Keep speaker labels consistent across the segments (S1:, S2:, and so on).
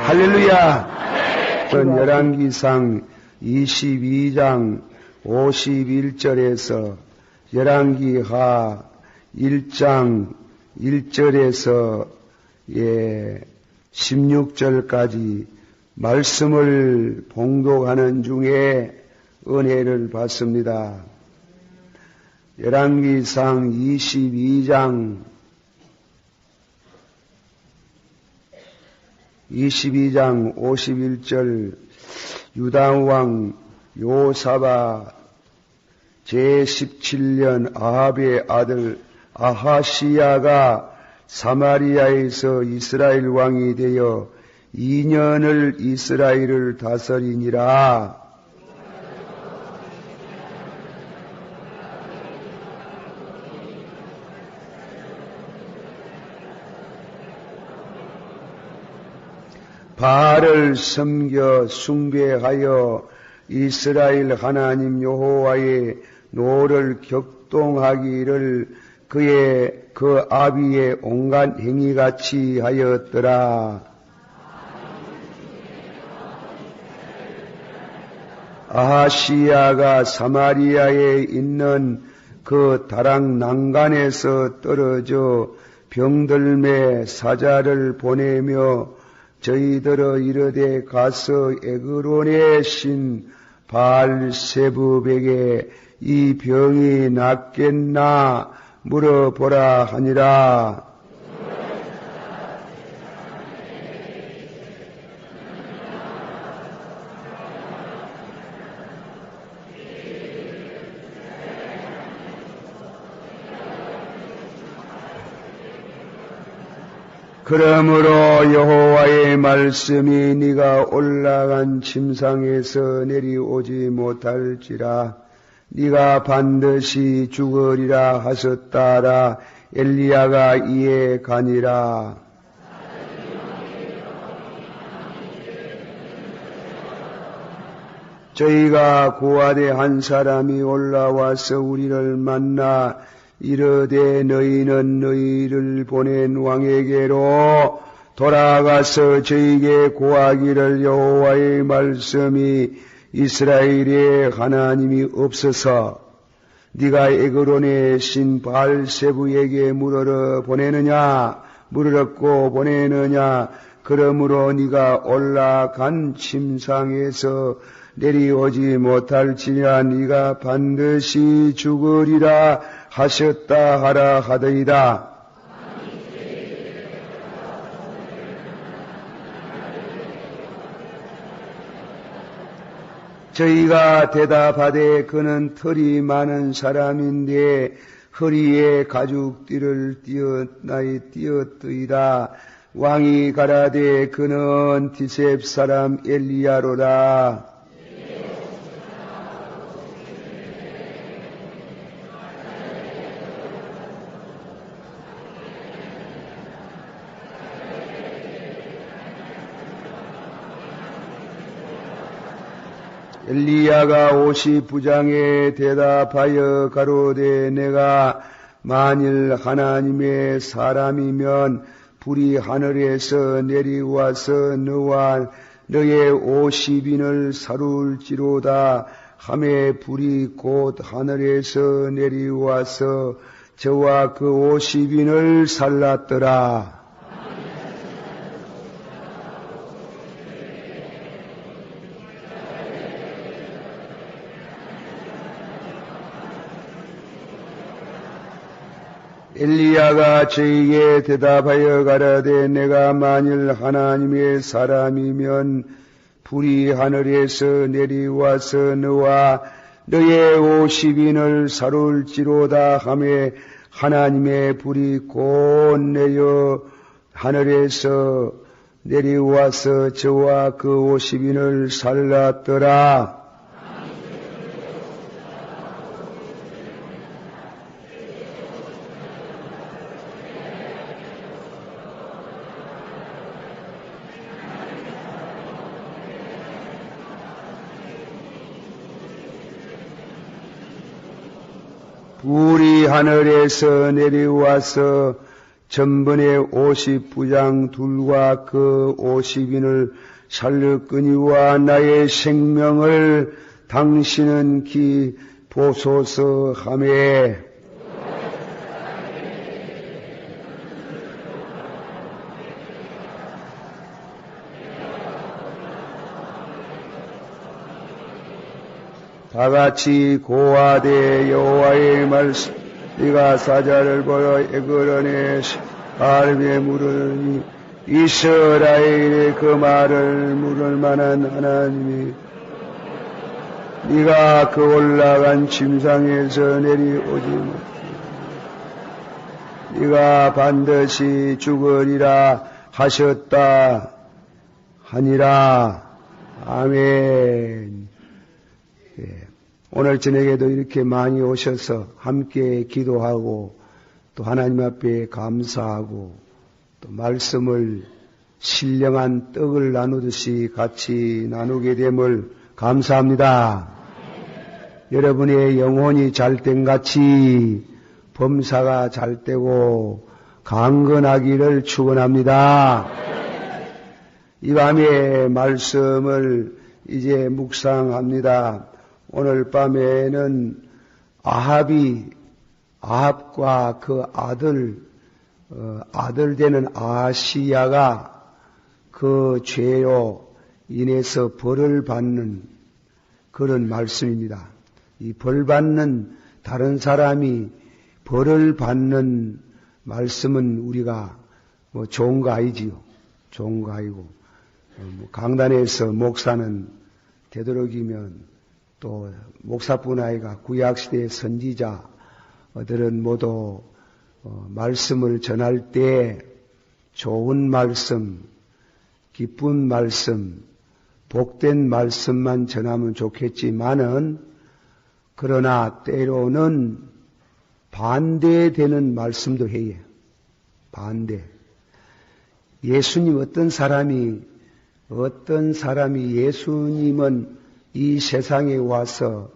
S1: 할렐루야. 열왕기상 22장 51절에서 열왕기하 1장 1절에서 16절까지 말씀을 봉독하는 중에 은혜를 받습니다. 열왕기상 22장 51절 유다왕 요사바 제17년 아합의 아들 아하시야가 사마리아에서 이스라엘 왕이 되어 2년을 이스라엘을 다스리니라. 바알을 섬겨 숭배하여 이스라엘 하나님 여호와의 노를 격동하기를 그의 그 아비의 온갖 행위같이 하였더라. 아하시야가 사마리아에 있는 그 다락 난간에서 떨어져 병들매 사자를 보내며 저희들어 이르되 가서 에그론의 신 바알세붑에게 이 병이 낫겠나 물어보라 하니라. 그러므로 여호와의 말씀이 네가 올라간 침상에서 내려오지 못할지라 네가 반드시 죽으리라 하셨다라. 엘리야가 이에 가니라. 저희가 고아대 한 사람이 올라와서 우리를 만나 이르되 너희는 너희를 보낸 왕에게로 돌아가서 저희에게 고하기를 여호와의 말씀이 이스라엘의 하나님이 없어서 네가 에그론의 신 바알세붑에게 물으렀고 보내느냐. 그러므로 네가 올라간 침상에서 내려오지 못할지라 네가 반드시 죽으리라 하셨다 하라 하더이다. 저희가 대답하되 그는 털이 많은 사람인데 허리에 가죽띠를 띄었더이다. 왕이 가라되 그는 디셉 사람 엘리야로라. 엘리야가 50부장에 대답하여 가로되 내가 만일 하나님의 사람이면 불이 하늘에서 내려와서 너와 너의 50인을 사룰지로다 하매 불이 곧 하늘에서 내려와서 저와 그 50인을 살랐더라. 엘리야가 저에게 대답하여 가라되 내가 만일 하나님의 사람이면 불이 하늘에서 내려와서 너와 너의 50인을 사룰지로다 하매 하나님의 불이 곧 내려 하늘에서 내려와서 저와 그 50인을 살랐더라. 불이 하늘에서 내려와서 전번에 50부장 둘과 그 50인을 살렸거니와 나의 생명을 당신은 보소서 하매 다같이 고하되 여호와의 말씀 네가 사자를 보여 에그런에 아름에 물으니 이스라엘의 그 말을 물을 만한 하나님이 네가 그 올라간 침상에서 내려오지 못해 네가 반드시 죽으리라 하셨다 하니라. 아멘. 예. 오늘 저녁에도 이렇게 많이 오셔서 함께 기도하고 또 하나님 앞에 감사하고 또 말씀을 신령한 떡을 나누듯이 같이 나누게 됨을 감사합니다. 여러분의 영혼이 잘된 같이 범사가 잘되고 강건하기를 축원합니다. 이 밤의 말씀을 이제 묵상합니다. 오늘 밤에는 아합과 그 아들 되는 아시야가 그 죄로 인해서 벌을 받는 그런 말씀입니다. 이 벌 받는 다른 사람이 벌을 받는 말씀은 우리가 좋은 거 아니지요. 좋은 거 아니고 강단에서 목사는 되도록이면 또 목사뿐 아니라 구약시대의 선지자들은 모두 말씀을 전할 때 좋은 말씀, 기쁜 말씀, 복된 말씀만 전하면 좋겠지만은 그러나 때로는 반대되는 말씀도 해요. 반대. 예수님 어떤 사람이 예수님은 이 세상에 와서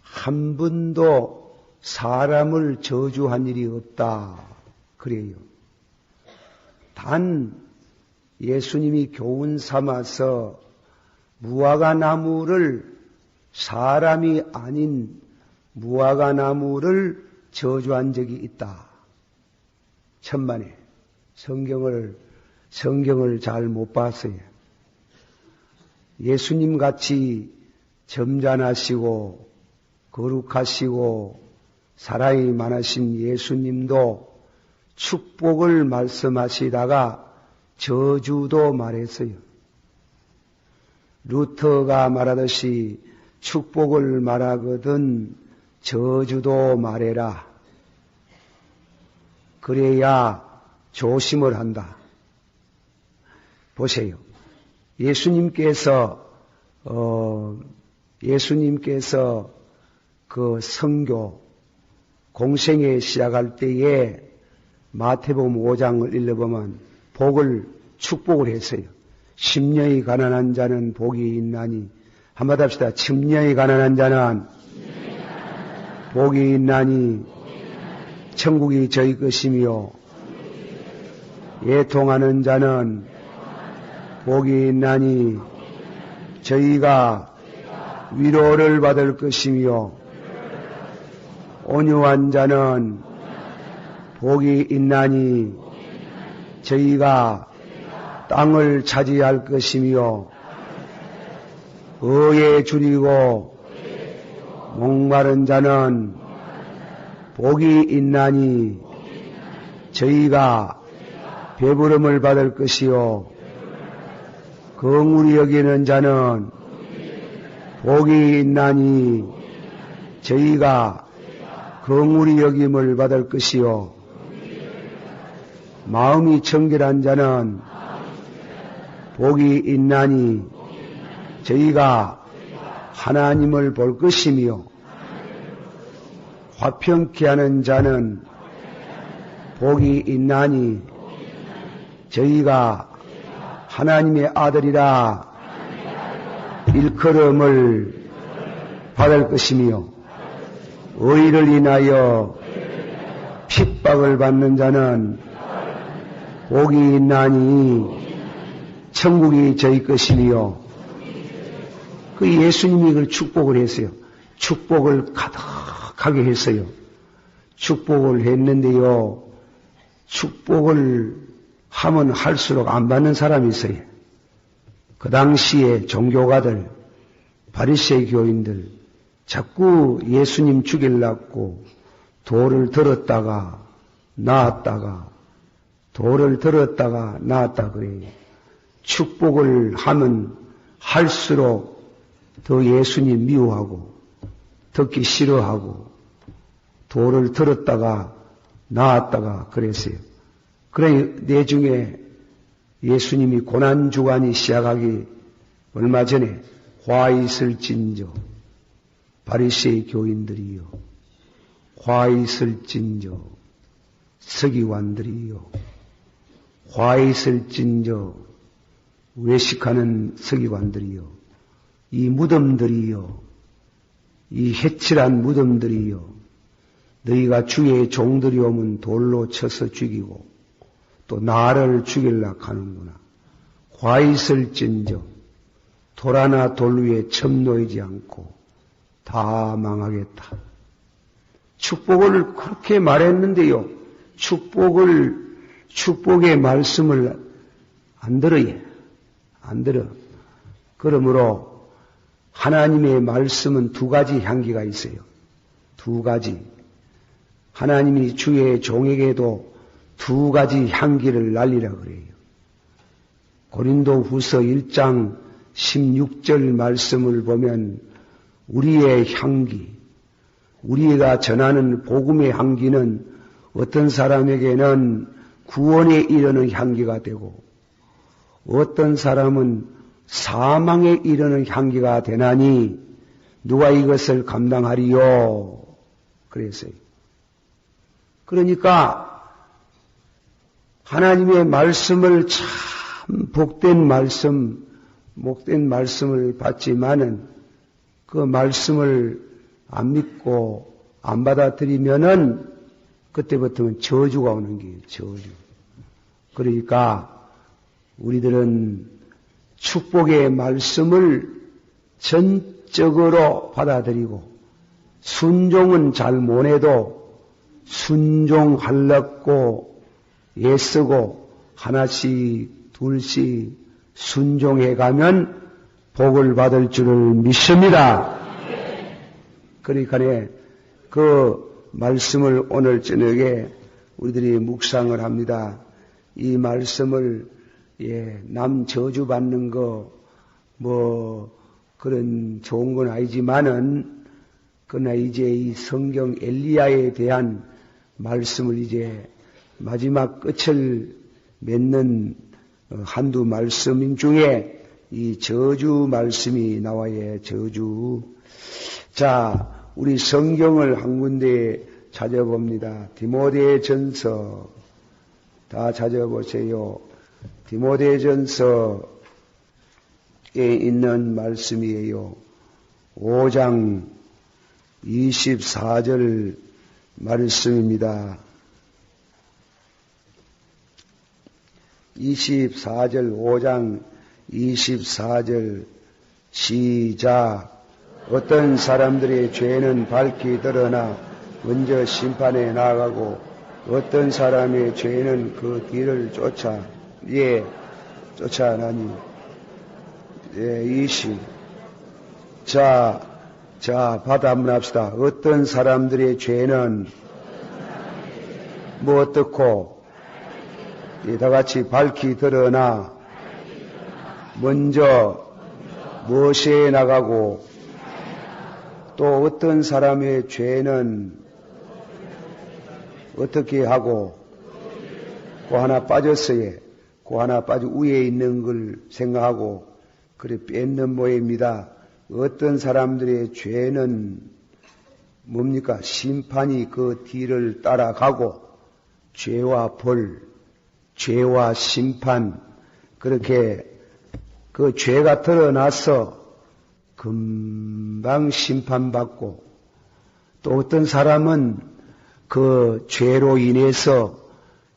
S1: 한 번도 사람을 저주한 일이 없다. 그래요. 단 예수님이 교훈 삼아서 무화과나무를 사람이 아닌 무화과나무를 저주한 적이 있다. 천만에. 성경을 잘 못 봤어요. 예수님 같이 점잖으시고 거룩하시고 사랑이 많으신 예수님도 축복을 말씀하시다가 저주도 말했어요. 루터가 말하듯이 축복을 말하거든 저주도 말해라. 그래야 조심을 한다. 보세요. 예수님께서 그 선교 공생에 시작할 때에 마태복음 5장을 읽어보면 축복을 했어요. 심령이 가난한 자는 복이 있나니 한마디 합시다. 심령이 가난한 자는 복이 있나니 천국이 저희 것이며 애통하는 자는 복이 있나니 저희가 위로를 받을 것이며 온유한 자는 복이 있나니 저희가 땅을 차지할 것이며 의에 줄이고 목마른 자는 복이 있나니 저희가 배부름을 받을 것이요 긍휼히 여기는 자는 복이 있나니 저희가 긍휼히 여김을 받을 것이요 마음이 청결한 자는 복이 있나니 저희가 하나님을 볼 것이며 화평케 하는 자는 복이 있나니 저희가 하나님의 아들이라 일컬음을 받을 것이며 의를 인하여 핍박을 받는 자는 복이 있나니 천국이 저희 것이니요. 그 예수님이 그걸 축복을 했어요. 축복을 가득하게 했어요. 축복을 했는데요. 축복을 하면 할수록 안 받는 사람이 있어요. 그 당시에 종교가들, 바리새이 교인들 자꾸 예수님 죽이려고 돌을 들었다가 나았다가 돌을 들었다가 나았다 그래요. 축복을 하면 할수록 더 예수님 미워하고 듣기 싫어하고 돌을 들었다가 나았다가 그랬어요. 그래 내중에 예수님이 고난주간이 시작하기 얼마 전에 화 있을진저 바리새이 교인들이요, 화 있을진저 서기관들이요, 화 있을진저 외식하는 서기관들이요, 이 무덤들이요, 이 해칠한 무덤들이요, 너희가 주의 종들이 오면 돌로 쳐서 죽이고 또 나를 죽이려고 하는구나. 화 있을진저 돌 하나 돌 위에 첨 놓이지 않고 다 망하겠다. 축복을 그렇게 말했는데요. 축복의 말씀을 안 들어요. 안 들어. 그러므로 하나님의 말씀은 두 가지 향기가 있어요. 두 가지. 하나님이 주의 종에게도 두 가지 향기를 날리라 그래요. 고린도 후서 1장 16절 말씀을 보면 우리의 향기, 우리가 전하는 복음의 향기는 어떤 사람에게는 구원에 이르는 향기가 되고 어떤 사람은 사망에 이르는 향기가 되나니 누가 이것을 감당하리요? 그랬어요. 그러니까 하나님의 말씀을 참 복된 말씀을 받지만은 그 말씀을 안 믿고 안 받아들이면은 그때부터는 저주가 오는 거예요. 저주. 그러니까 우리들은 축복의 말씀을 전적으로 받아들이고 순종은 잘 못해도 순종하려고 애쓰고 하나씩 둘씩 순종해 가면 복을 받을 줄을 믿습니다. 그러니까 그 말씀을 오늘 저녁에 우리들이 묵상을 합니다. 이 말씀을 남 저주 받는 거 그런 좋은 건 아니지만은 그러나 이제 이 성경 엘리야에 대한 말씀을 이제 마지막 끝을 맺는 한두 말씀 중에 이 저주 말씀이 나와요. 저주. 자, 우리 성경을 한 군데 찾아봅니다. 디모데전서 다 찾아보세요. 디모데전서에 있는 말씀이에요. 5장 24절 말씀입니다. 24절 5장 24절 시작. 어떤 사람들의 죄는 밝히 드러나 먼저 심판에 나아가고 어떤 사람의 죄는 그 뒤를 쫓아나니 20. 자, 받아 한번 합시다. 어떤 사람들의 죄는 뭐 어떻고 다 같이 밝히 드러나 먼저 무엇에 나가고 또 어떤 사람의 죄는 어떻게 하고 그 하나 빠졌어요. 그 하나 빠져 위에 있는 걸 생각하고 그래 뺏는 모양입니다. 어떤 사람들의 죄는 뭡니까? 심판이 그 뒤를 따라가고 죄와 벌, 죄와 심판 그렇게 그 죄가 드러나서 금방 심판받고 또 어떤 사람은 그 죄로 인해서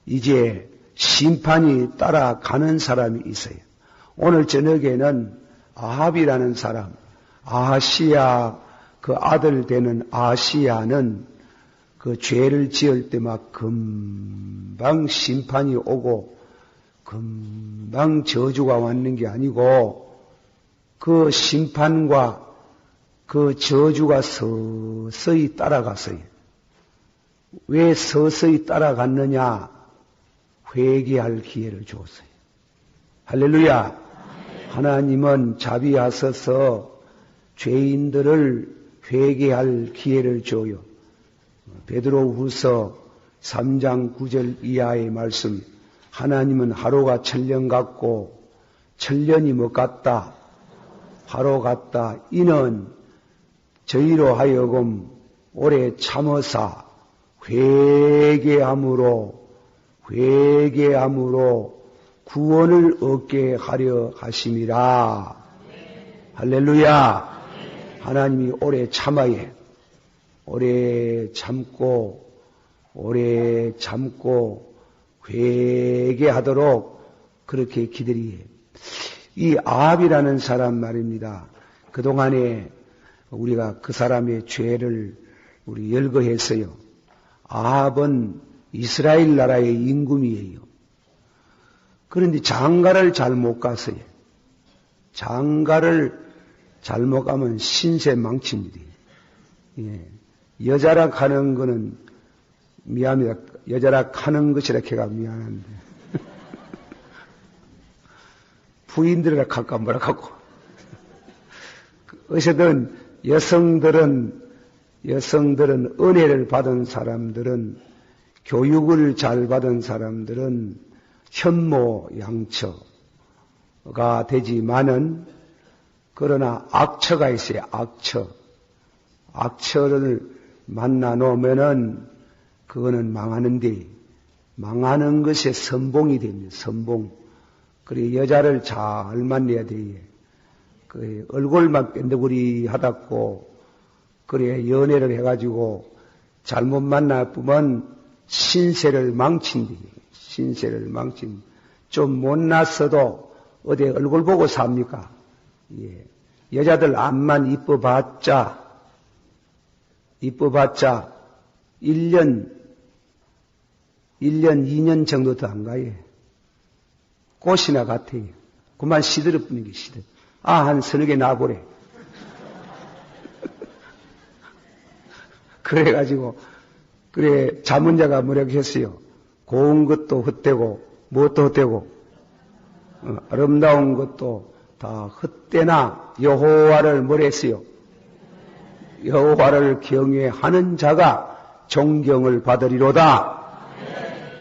S1: 이제 심판이 따라가는 사람이 있어요. 오늘 저녁에는 아합이라는 사람, 아하시야 그 아들 되는 아하시야는 그 죄를 지을 때 막 금방 심판이 오고 금방 저주가 왔는 게 아니고 그 심판과 그 저주가 서서히 따라갔어요. 왜 서서히 따라갔느냐? 회개할 기회를 주었어요. 할렐루야! 하나님은 자비하셔서 죄인들을 회개할 기회를 줘요. 베드로후서 3장 9절 이하의 말씀, 하나님은 하루가 천년 같고 천년이 뭐 같다? 하루 같다. 이는 저희로 하여금 오래 참으사 회개함으로 구원을 얻게 하려 하심이라. 할렐루야. 하나님이 오래 참아야 오래 참고 회개하도록 그렇게 기다리에. 이 아합이라는 사람 말입니다. 그동안에 우리가 그 사람의 죄를 우리 열거했어요. 아합은 이스라엘 나라의 임금이에요. 그런데 장가를 잘못 갔어요. 장가를 잘못 가면 신세 망칩니다. 예. 여자라 하는 거는 미안합니다. 여자라 하는 것이라 걔가 미안한데. 부인들이라 갈까 뭐라 갖고. 어쨌든 여성들은 은혜를 받은 사람들은 교육을 잘 받은 사람들은 현모양처가 되지만은 그러나 악처가 있어요. 악처를 만나 놓으면은 그거는 망하는데 망하는 것이 선봉이 됩니다. 선봉. 그래 여자를 잘 만나야 돼요. 그 얼굴만 뺀더구리 하다고 그래 연애를 해가지고 잘못 만나보면 신세를 망친디. 신세를 망친. 좀 못났어도 어디 얼굴 보고 삽니까? 예. 여자들 앞만 이뻐봤자 1년, 2년 정도 더 안 가요. 꽃이나 같아요. 그만 시들어 뿌는 게 시들어. 한 서너 개 놔보래. 그래가지고, 그래, 자문자가 뭐라고 했어요? 고운 것도 헛되고, 무엇도 헛되고, 아름다운 것도 다 헛되나 여호와를 뭐라 했어요? 여호와를 경외하는 자가 존경을 받으리로다.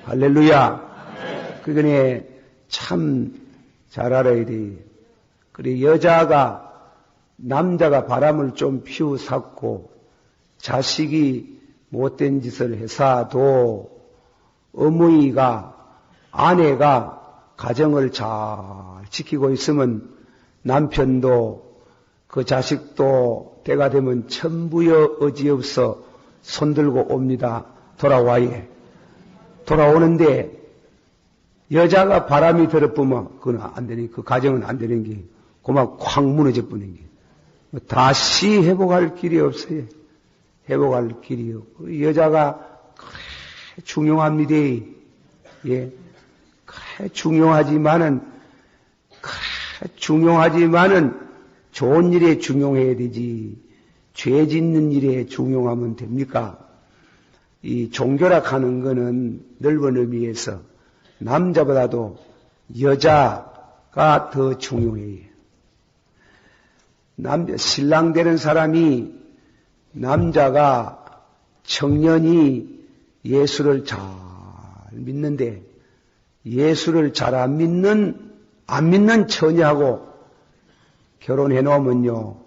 S1: 할렐루야. 그거네 참 잘 알아야 돼. 그래 남자가 바람을 좀 피우샀고 자식이 못된 짓을 해서도 아내가 가정을 잘 지키고 있으면 남편도 그 자식도 때가 되면 천부여 어지없어 손들고 옵니다. 돌아와예. 돌아오는데 여자가 바람이 들어보면 그건 안 되니 그 가정은 안 되는 게 그만 콱 무너져 버리는 게 다시 회복할 길이 없어요. 회복할 길이 없고 여자가 그래 중요합니다. 예, 그래 중요하지만은 좋은 일에 중용해야 되지 죄 짓는 일에 중용하면 됩니까? 이 종교락 하는 거는 넓은 의미에서 남자보다도 여자가 더 중요해요. 신랑 되는 사람이 남자가 청년이 예수를 잘 믿는데 예수를 잘 안 믿는 처녀하고 결혼해 놓으면요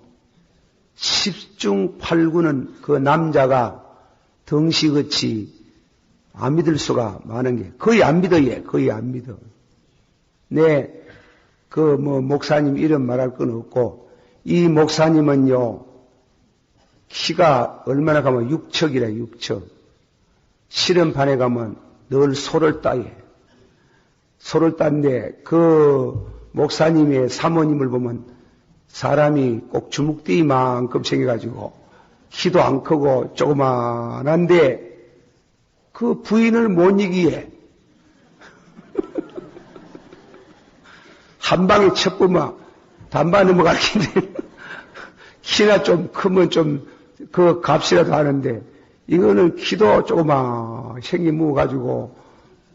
S1: 10중 8구는 그 남자가 덩시같이 안 믿을 수가 많은 게 거의 안 믿어요. 거의 안 믿어. 목사님 이름 말할 건 없고 이 목사님은요 키가 얼마나 가면 6척이라 6척. 실험판에 가면 늘 소를 따요. 소를 땄는데 그 목사님의 사모님을 보면 사람이 꼭 주먹대기만큼 생겨가지고 키도 안 크고 조그만한데 그 부인을 못 이기에 한 방에 쳤구만 반반 넘어가겠는데 키나 좀 크면 좀 그 값이라도 하는데 이거는 키도 조그만 생기 묵어가지고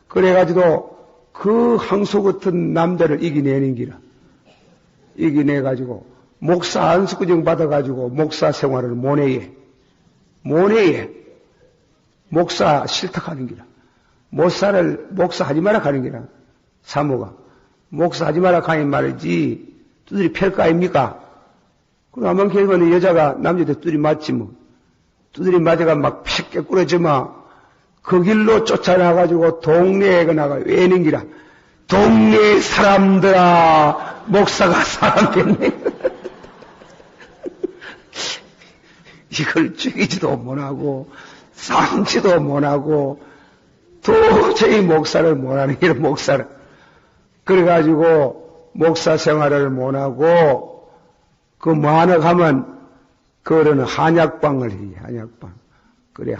S1: 그래가지고 그 항소 같은 남자를 이기내는 기라. 이기내가지고 목사 안수구정 받아가지고 목사 생활을 모내예. 목사 실탁하는 기라. 목사 하지 마라 가는 기라. 사모가. 목사 하지 마라 가는 말이지 두드리 팰 거 아닙니까? 그럼 한번 결국은 여자가 남자한테 두드리 맞지 뭐. 두드리 맞아가 막 팩 깨꾸러지마. 그 길로 쫓아나가지고 동네에 나가 외는 기라. 동네 사람들아, 목사가 사람 됐네. 이걸 죽이지도 못하고, 쌍지도 못하고, 도저히 목사를 못하는 게 목사를. 그래가지고, 목사 생활을 못하고, 그 뭐하나 가면, 그거는 한약방을 해, 한약방. 그래,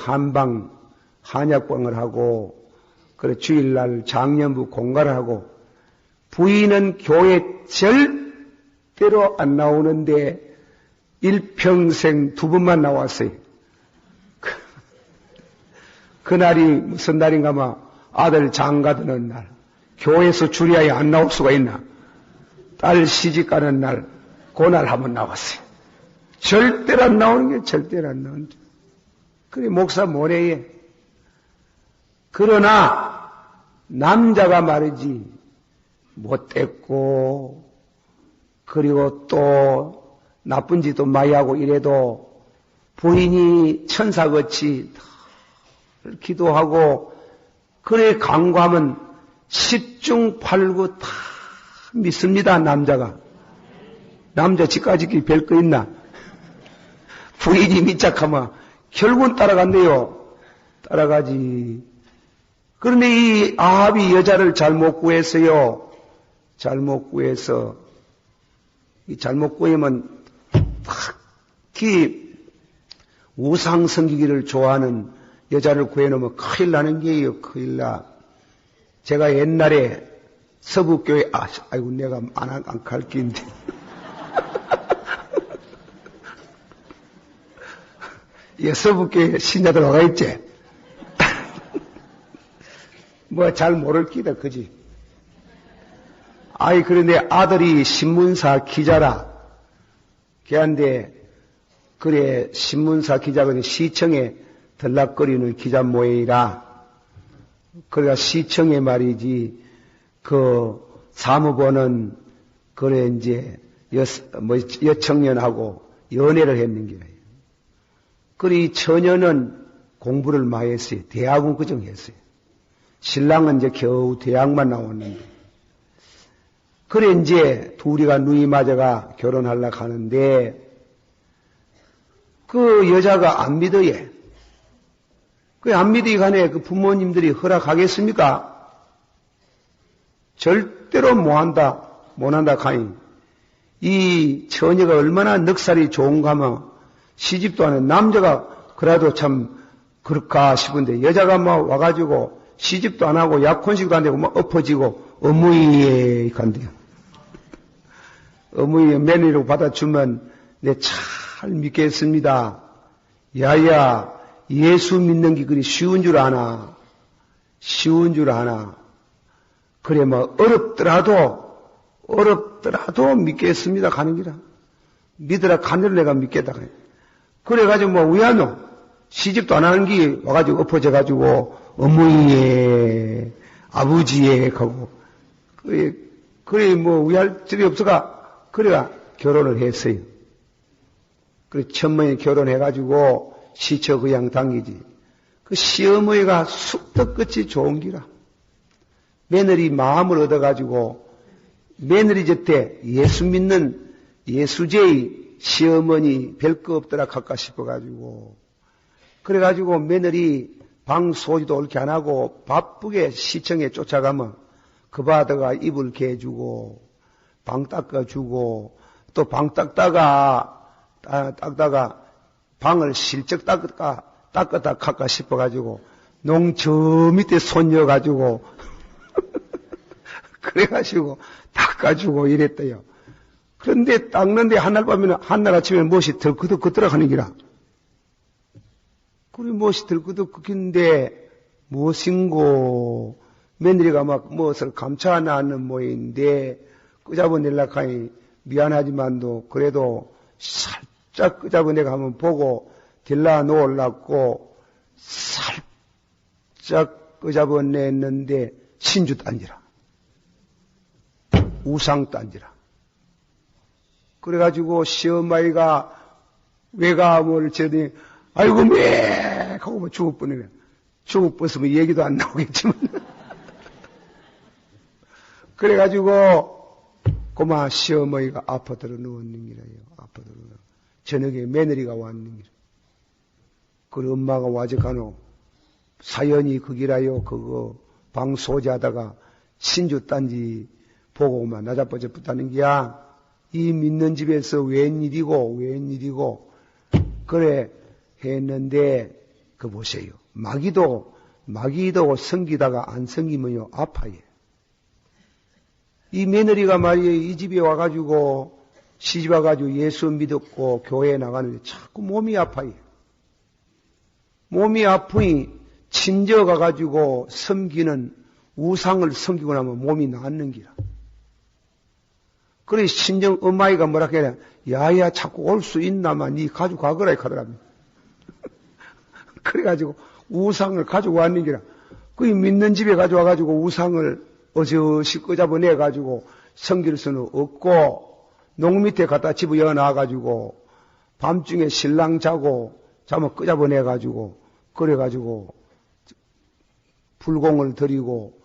S1: 한약방을 하고, 그래, 주일날 장년부 공가를 하고, 부인은 교회 절대로 안 나오는데, 일평생 2번만 나왔어요. 그날이 무슨 날인가, 막, 아들 장가드는 날. 교회에서 주리아에 안 나올 수가 있나? 딸 시집 가는 날, 그날 한번 나왔어요. 절대로 안 나오는 게 절대로 안 나오는 게. 그래, 목사 모래에. 그러나, 남자가 말이지, 못됐고, 그리고 또, 나쁜 짓도 많이 하고 이래도, 부인이 천사같이 기도하고, 그래, 강구하면 10중 8구 다 믿습니다, 남자가. 남자 집까지 길 별 거 있나? 부인이密着하면 결국은 따라간대요. 따라가지. 그런데 이 아합이 여자를 잘못 구했어요. 잘못 구해서 이 잘못 구하면 특히 우상 섬기기를 좋아하는 여자를 구해놓으면 큰일 나는 게예요. 큰일 나. 제가 옛날에 서북교회 아이고 내가 안 갈긴데 예, 서북교회 신자들 와가 있지? 뭐 잘 모를 끼다, 그지? 아이, 그런데 아들이 신문사 기자라. 걔한테, 그래, 신문사 기자가 시청에 들락거리는 기자 모양이라. 그래가 시청에 말이지, 그, 사무보는, 그래, 이제, 여청년하고 연애를 했는 거예요. 그래, 이 처녀는 공부를 많이 했어요. 대학은 그정 했어요. 신랑은 이제 겨우 대학만 나왔는데. 그래, 이제 둘이가 누이 맞아가 결혼하려고 하는데, 그 여자가 안 믿어요. 그 안 믿으니 간에 그 부모님들이 허락하겠습니까? 절대로 못한다 가니. 이 처녀가 얼마나 넉살이 좋은가 하면 시집도 안 해. 남자가 그래도 참 그럴까 싶은데 여자가 막 와가지고 시집도 안 하고 약혼식도 안 되고 막 엎어지고 어머니에 간대요. 어머니에 며느리로 받아주면 내 잘 믿겠습니다. 야야 예수 믿는 게 그리 쉬운 줄 아나. 쉬운 줄 아나. 그래 뭐 어렵더라도 믿겠습니다 가는 기라. 믿으라 간을 내가 믿겠다. 그래가지고 뭐 우야노 시집도 안 하는 게 와가지고 엎어져가지고 어머니에 아버지에 가고 그래 뭐 우야할 적이 없어가 그래가 결혼을 했어요. 그래 천만에 결혼해가지고 시처 그냥 당기지. 그 시어머니가 쑥떡같이 좋은 기라. 며느리 마음을 얻어가지고 며느리 저때 예수 믿는 예수제의 시어머니 별 거 없더라 갈까 싶어가지고 그래가지고 며느리 방 소지도 옳게 안 하고 바쁘게 시청에 쫓아가면 그 바다가 이불 개주고, 방 닦아주고, 또 방 닦다가 방을 실적 닦았다 갈까 싶어가지고, 농 저 밑에 손녀가지고, 그래가지고 닦아주고 이랬대요. 그런데 닦는데 한날 아침에 무엇이 덜그덕 들어가는 기라. 그래, 무엇이 덜그덕 긋긴데, 무엇인고, 며느리가 막 무엇을 감춰나는 모양인데, 끄잡아내려고 하니 미안하지만도, 그래도 살짝 끄잡아내가 한번 보고, 딜라 놓으려고, 살짝 끄잡아냈는데, 신주 딴지라. 우상 딴지라. 그래가지고 시어머니가 외감을 저더니 아이고 매 하고 뭐 죽을 뻔이네. 죽을 뻔했으면 얘기도 안 나오겠지만 그래가지고 고마 시어머니가 아파트로 누웠는 기라요. 아파트로 저녁에 며느리가 왔는 기라. 그 엄마가 와적하노 사연이 그기라요. 그거 방 소지하다가 신주 딴지 보고만 나자빠져 붙다는 기야. 이 믿는 집에서 웬일이고 그래 했는데 그 보세요. 마귀도 섬기다가 안 섬기면요 아파요. 이 며느리가 말이에요. 이 집에 와가지고 시집 와가지고 예수 믿었고 교회에 나가는데 자꾸 몸이 아파요. 몸이 아프니 친정 가가지고 섬기는 우상을 섬기고 나면 몸이 낫는 기라. 그래, 친정 엄마이가 뭐라 그래, 야야, 자꾸 올 수 있나만, 니 가지고 가거라, 하더랍니다. 그래가지고, 우상을 가지고 왔는 기라. 그 믿는 집에 가져와가지고 우상을 어저씨 끄잡아내가지고 섬길 수는 없고, 농 밑에 갖다 집어여 놔가지고, 밤중에 신랑 자면 끄잡아내가지고, 그래가지고, 불공을 드리고,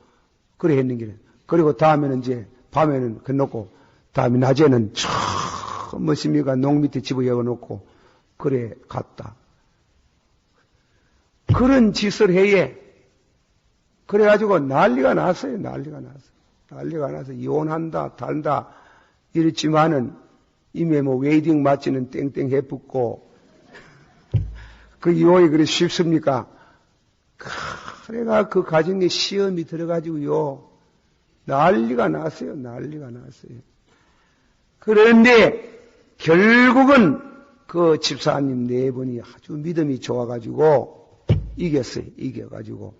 S1: 그래 했는 기라. 그리고 다음에는 이제, 밤에는 그놓고, 다음에 낮에는 저 뭐십니까 농 밑에 집어여 놓고 그래 갔다. 그런 짓을 해예. 그래가지고 난리가 났어요. 난리가 나서 이혼한다 단다 이랬지만은 이미 뭐 웨이딩 마치는 땡땡 해붙고 그 이혼이 그리 쉽습니까? 그래가 그 가정에 시험이 들어가지고요 난리가 났어요. 그런데 결국은 그 집사님 네 분이 아주 믿음이 좋아가지고 이겨가지고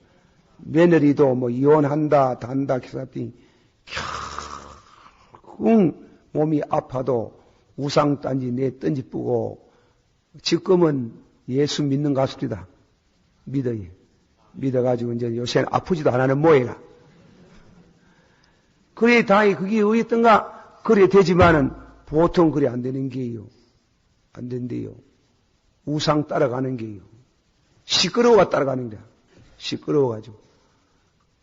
S1: 며느리도 뭐 이혼한다 단다 해서더니 결국 몸이 아파도 우상단지 내 던지 뿌고 지금은 예수 믿는 가수이다. 믿어가지고 이제 요새는 아프지도 안 하는 모양이라. 그래 다행히 그게 어였던가? 그래 되지만은 보통 그래 안 되는 게요. 안 된대요. 우상 따라가는 게요. 시끄러워가 따라가는 거야. 시끄러워가지고.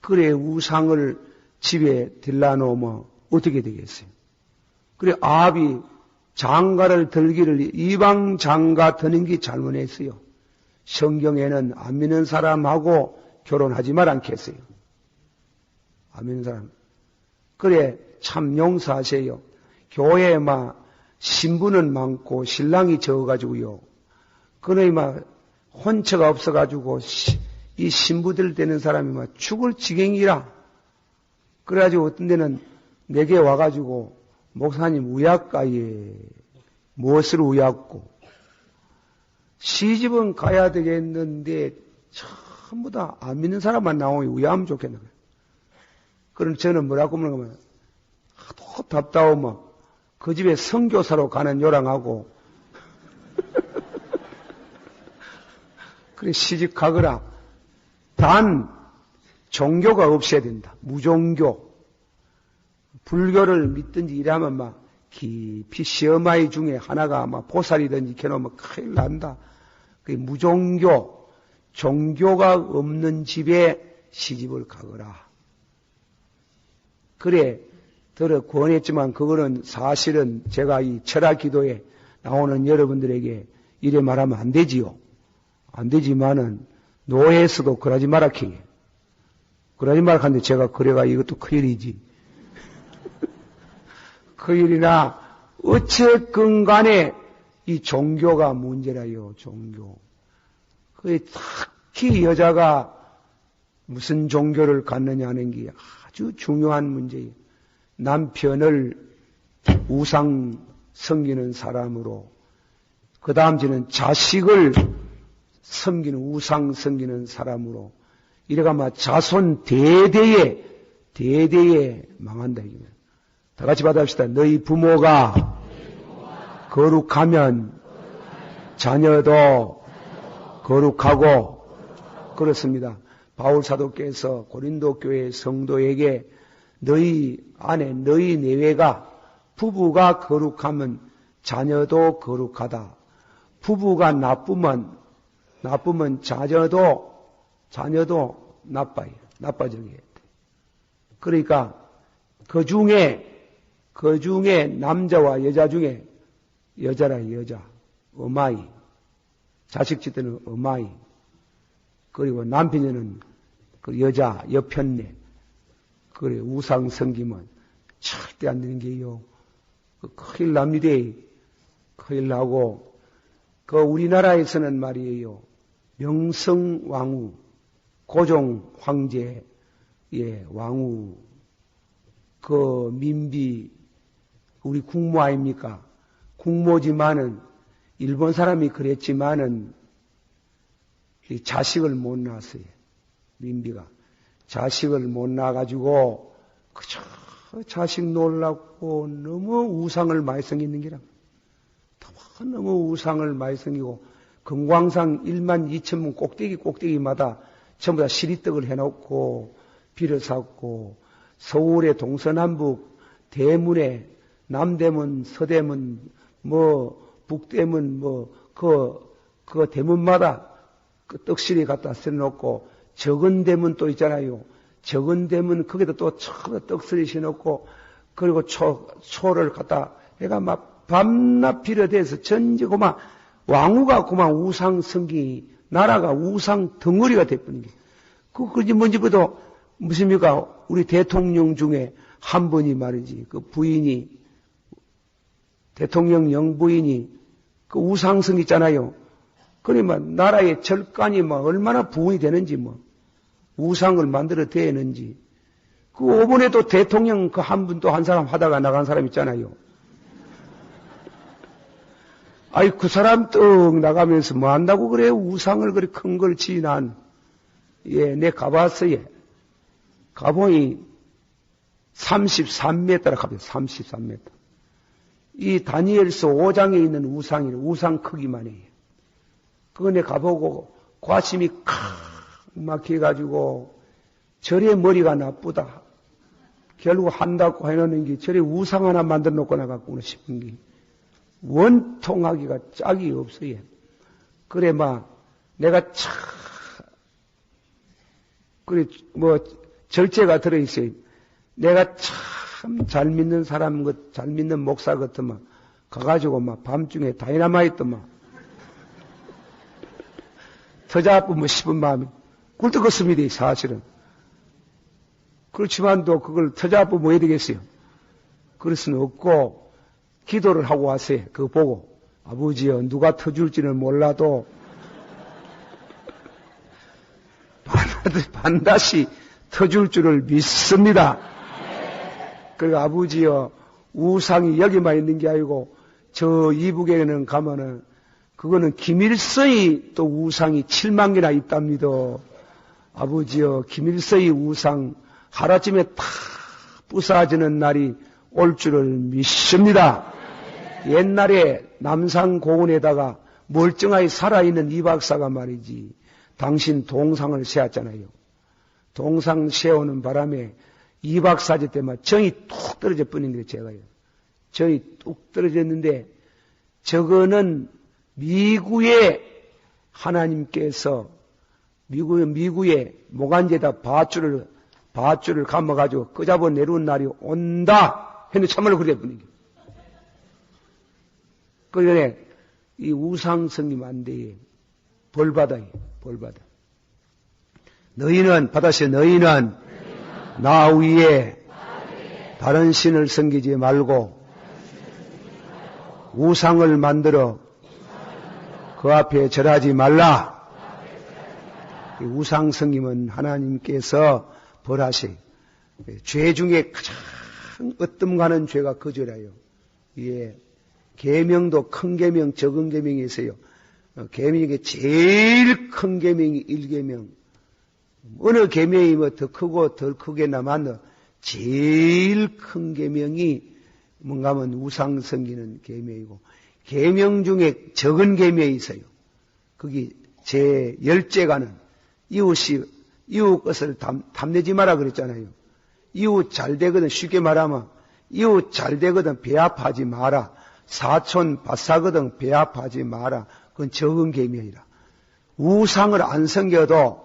S1: 그래 우상을 집에 들라놓으면 어떻게 되겠어요? 그래 아비 장가를 들기를 이방 장가 드는 게 잘못했어요. 성경에는 안 믿는 사람하고 결혼하지 말았겠어요. 안 믿는 사람. 그래 참 용서하세요. 교회에 막 신부는 많고 신랑이 적어가지고요. 그러니 막 혼처가 없어가지고 이 신부들 되는 사람이 막 죽을 지경이라. 그래가지고 어떤 데는 내게 와가지고 목사님 우약가에 무엇을 우약고 시집은 가야 되겠는데 전부 다 안 믿는 사람만 나오면 우야하면 좋겠나. 그럼 저는 뭐라고 그러면 하도 답답하면 그 집에 선교사로 가는 요랑하고 그래 시집 가거라. 단 종교가 없어야 된다. 무종교. 불교를 믿든지 이러면 막 깊이 시어마이 중에 하나가 막 보살이든지 캐놓으면 큰일 난다. 그 무종교, 종교가 없는 집에 시집을 가거라. 그래 들어 권했지만 그거는 사실은 제가 이 철학 기도에 나오는 여러분들에게 이래 말하면 안 되지요. 안 되지만은 노예에서도 그러지 마라 킹. 그러지 말하는데 제가 그래가 이것도 큰일이지. 큰일이나 어쨌건 간에 이 종교가 문제라요. 종교. 그게 특히 여자가 무슨 종교를 갖느냐 하는 게 아주 중요한 문제예요. 남편을 우상 섬기는 사람으로, 그 다음 주는 자식을 섬기는 우상 섬기는 사람으로, 이래가 자손 대대에 망한다 이거예요. 다 같이 받아봅시다. 너희 부모가 거룩하면 자녀도 거룩하고, 그렇습니다. 바울 사도께서 고린도 교회 성도에게 너희 안에 너희 내외가 부부가 거룩하면 자녀도 거룩하다. 부부가 나쁘면 자녀도 나빠요. 나빠지게 돼. 그러니까 그 중에 남자와 여자 중에 여자라 여자, 어마이, 자식 짓때는 어마이, 그리고 남편은 그 여자, 여편네, 그래, 우상 섬기면 절대 안 되는 게요. 큰일 납니다. 큰일 나고, 그 우리나라에서는 말이에요. 명성왕후, 고종 황제의 왕후, 그 민비, 우리 국모 아닙니까? 국모지만은, 일본 사람이 그랬지만은, 자식을 못 낳았어요. 민비가. 자식을 못 낳아가지고, 그저 자식 놀라고 너무 우상을 많이 섬기는 게라. 너무 우상을 많이 섬기고, 금광산 1만 2천 문 꼭대기마다 전부 다 시리떡을 해놓고, 비를 샀고, 서울의 동서남북 대문에 남대문, 서대문, 북대문, 그 대문마다 그 떡실이 갖다 써놓고, 적은 대문 또 있잖아요. 적은 대문, 거기다 또 떡실이 씌놓고, 그리고 초를 갖다, 해가 밤낮 비례돼서 전지 왕후가 우상 성기, 나라가 우상 덩어리가 돼버린 게. 그게 뭔지 보도, 무엇입니까? 우리 대통령 중에 한 분이 말이지, 그 부인이, 대통령 영부인이, 그 우상성 있잖아요. 그러면 나라의 절간이 얼마나 부흥이 되는지 우상을 만들어 대는지. 그 5번에도 대통령 그 한 분 또 한 사람 하다가 나간 사람 있잖아요. 아이, 그 사람 떡 나가면서 뭐 한다고 그래? 우상을 그리 큰 걸 지난. 예, 내 가봤어요. 가보니 33m라 가봐요. 33m. 이 다니엘서 5장에 있는 우상 크기만 해요. 그거 내 가보고 과심이 칵 막혀가지고 절의 머리가 나쁘다. 결국 한다고 해놓는 게 절에 우상 하나 만들어 놓고 나갔구나 싶은 게 원통하기가 짝이 없어요. 그래 내가 그래 절제가 들어있어요. 내가 참 잘 믿는 사람 잘 믿는 목사 같으면 가가지고 밤중에 다이나마이트 터잡으면 싶은 마음이 꿀떡었습니다. 사실은. 그렇지만도 그걸 터잡으면 해야 되겠어요. 그럴 수는 없고 기도를 하고 왔어요. 그거 보고 아버지여, 누가 터줄지는 몰라도 반드시 터줄 줄을 믿습니다. 그리고 아버지여, 우상이 여기만 있는 게 아니고 저 이북에는 가면은 그거는 김일성이 또 우상이 7만 개나 있답니다. 아버지여, 김일성이 우상 하루아침에 다 부사지는 날이 올 줄을 믿습니다. 옛날에 남산공원에다가 멀쩡하게 살아있는 이 박사가 말이지, 당신 동상을 세웠잖아요. 동상 세우는 바람에 이 박사지 때문에 정이 뚝 떨어져 버린 거예요, 제가요. 정이 뚝 떨어졌는데, 저거는 미구에 하나님께서 미구에 모간지에다 밧줄을 감아가지고 끄잡아 내려온 날이 온다 했는데 참말로 그래 버린 거예요. 그러니 이 우상 성님 안 돼. 벌 받아요. 벌 받아. 너희는 받았어요. 너희는 나 위에 다른 신을 섬기지 말고 우상을 만들어 그 앞에 절하지 말라. 우상 섬김은 하나님께서 벌하시. 죄 중에 가장 으뜸가는 죄가 거절해요. 예. 계명도 큰 계명, 적은 계명이 있어요. 계명이 제일 큰 계명이 1계명. 어느 계명이 뭐 더 크고 덜 크게 남았노. 제일 큰 계명이 뭔가 하면 우상 섬기는 계명이고, 계명 중에 적은 계명이 있어요. 거기 제 10제가는 이웃 것을 탐내지 마라 그랬잖아요. 이웃 잘 되거든, 쉽게 말하면 이웃 잘 되거든 배합하지 마라. 사촌 바싸거든 배합하지 마라. 그건 적은 계명이라. 우상을 안 섬겨도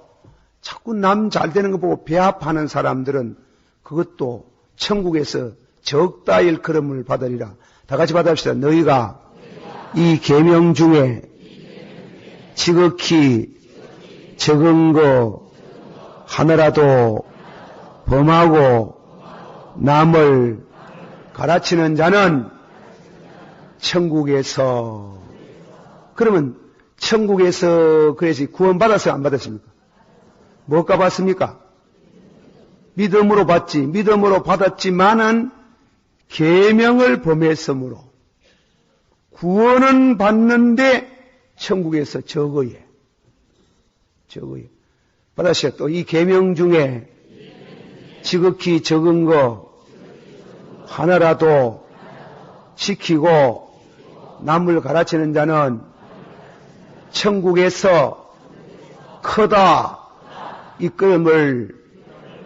S1: 자꾸 남 잘 되는 거 보고 배합하는 사람들은 그것도 천국에서 적다 일컬음을 받으리라. 다 같이 받아봅시다. 너희가 이 계명 중에 지극히 적은 거 하나라도 범하고 남을 가르치는 자는 천국에서, 그러면 천국에서 그래서 구원받았어요? 안 받았습니까? 뭐가 받습니까? 믿음으로 받지. 믿음으로 받았지만은 계명을 범했으므로 구원은 받는데 천국에서 적어예. 적어예. 받았어요. 또 이 계명 중에 지극히 적은 거 하나라도 지키고 남을 가르치는 자는 천국에서 크다 이끌음을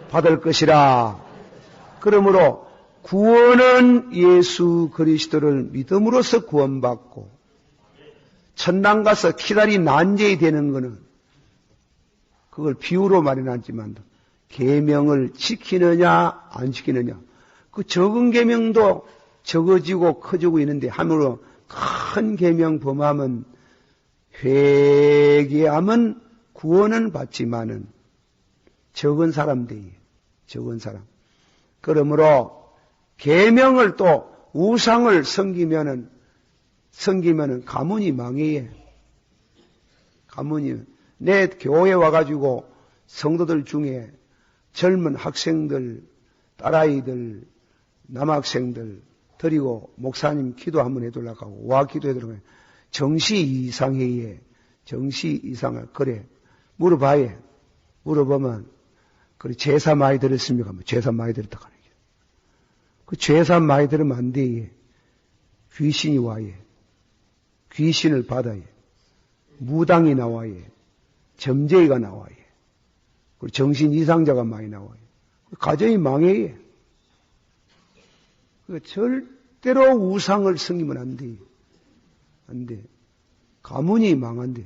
S1: 받을 것이라. 그러므로 구원은 예수 그리스도를 믿음으로써 구원받고, 천당 가서 키다리 난제이 되는 것은 그걸 비유로 말해놨지만 계명을 지키느냐 안 지키느냐, 그 적은 계명도 적어지고 커지고 있는데 함으로 큰 계명 범하면 회개하면 구원은 받지만은 적은 사람들이 적은 사람. 그러므로 계명을 또 우상을 섬기면은 가문이 망해요. 가문이. 내 교회에 와가지고 성도들 중에 젊은 학생들, 딸아이들, 남학생들 드리고 목사님 기도 한번 해달라고 하고 와 기도해달라고 하고 정시 이상해예. 정시 이상을 그래 물어봐예. 물어보면 그래 제사 많이 들었습니까? 제사 많이 들었다 하는 게. 그 제사 많이 들으면 안 돼. 귀신이 와예. 귀신을 받아예. 무당이 나와예. 점쟁이가 나와예. 그리고 정신 이상자가 많이 나와요. 가정이 망해요. 절대로 우상을 섬기면 안 돼. 안 돼. 가문이 망한대.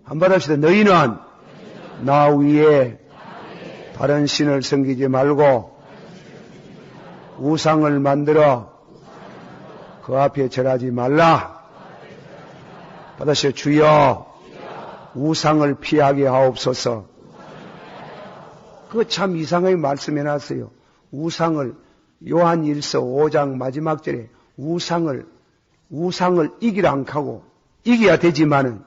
S1: 한번 합시다. 너희는 나 위에 다른 신을 섬기지 말고 우상을 만들어 그 앞에 절하지 말라. 받으시오. 주여 우상을 피하게 하옵소서. 그거 참 이상하게 말씀해놨어요. 우상을 요한 1서 5장 마지막 절에 우상을 이기라 안 하고 이겨야 되지만은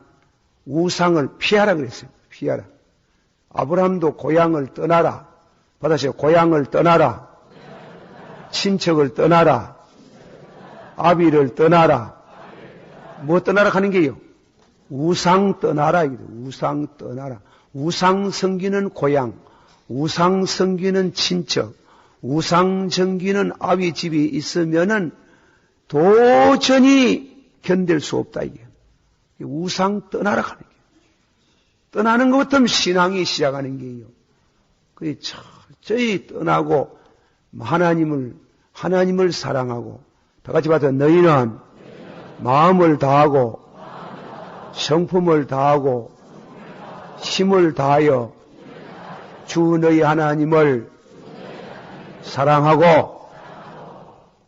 S1: 우상을 피하라 그랬어요. 피하라. 아브라함도 고향을 떠나라. 받으세요. 고향을 떠나라. 친척을 떠나라. 아비를 떠나라. 뭐 떠나라 하는 게요? 우상 떠나라. 우상 떠나라. 우상 섬기는 고향, 우상 섬기는 친척, 우상 섬기는 아비 집이 있으면은 도저히 견딜 수 없다 이게. 우상 떠나라 하는 게. 떠나는 것부터 신앙이 시작하는 게요. 그게 철저히 떠나고 하나님을 사랑하고 다 같이 봐서 너희는 마음을 다하고 성품을 다하고 힘을 다하여 주 너희 하나님을 사랑하고.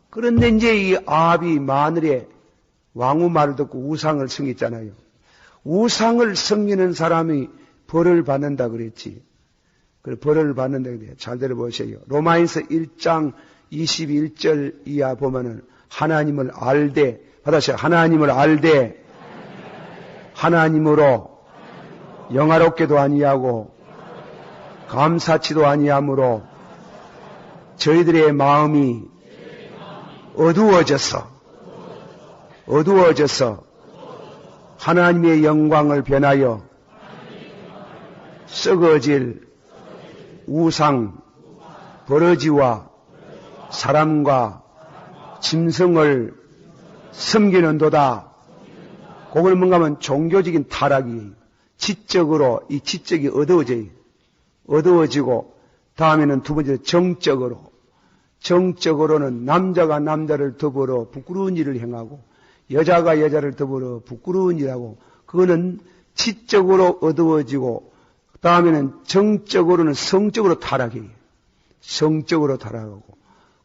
S1: 그런데 이제 이 아합이 마늘에 왕후 말을 듣고 우상을 섬겼잖아요. 우상을 섬기는 사람이 벌을 받는다 그랬지. 그 벌을 받는다. 잘 들어보세요. 로마인서 1장 21절 이하 보면은 하나님을 알되, 받아세요. 하나님을 알되, 하나님으로 영화롭게도 아니하고 감사치도 아니하므로 저희들의 마음이 어두워져서 하나님의 영광을 변하여 썩어질 우상, 버러지와 사람과 짐승을 섬기는도다. 그걸 뭔가 하면 종교적인 타락이에요. 지적으로, 이 지적이 어두워지고, 다음에는 두 번째 정적으로는 남자가 남자를 더불어 부끄러운 일을 행하고, 여자가 여자를 더불어 부끄러운 일하고, 그거는 지적으로 어두워지고, 다음에는 정적으로는 성적으로 타락해요. 성적으로 타락하고,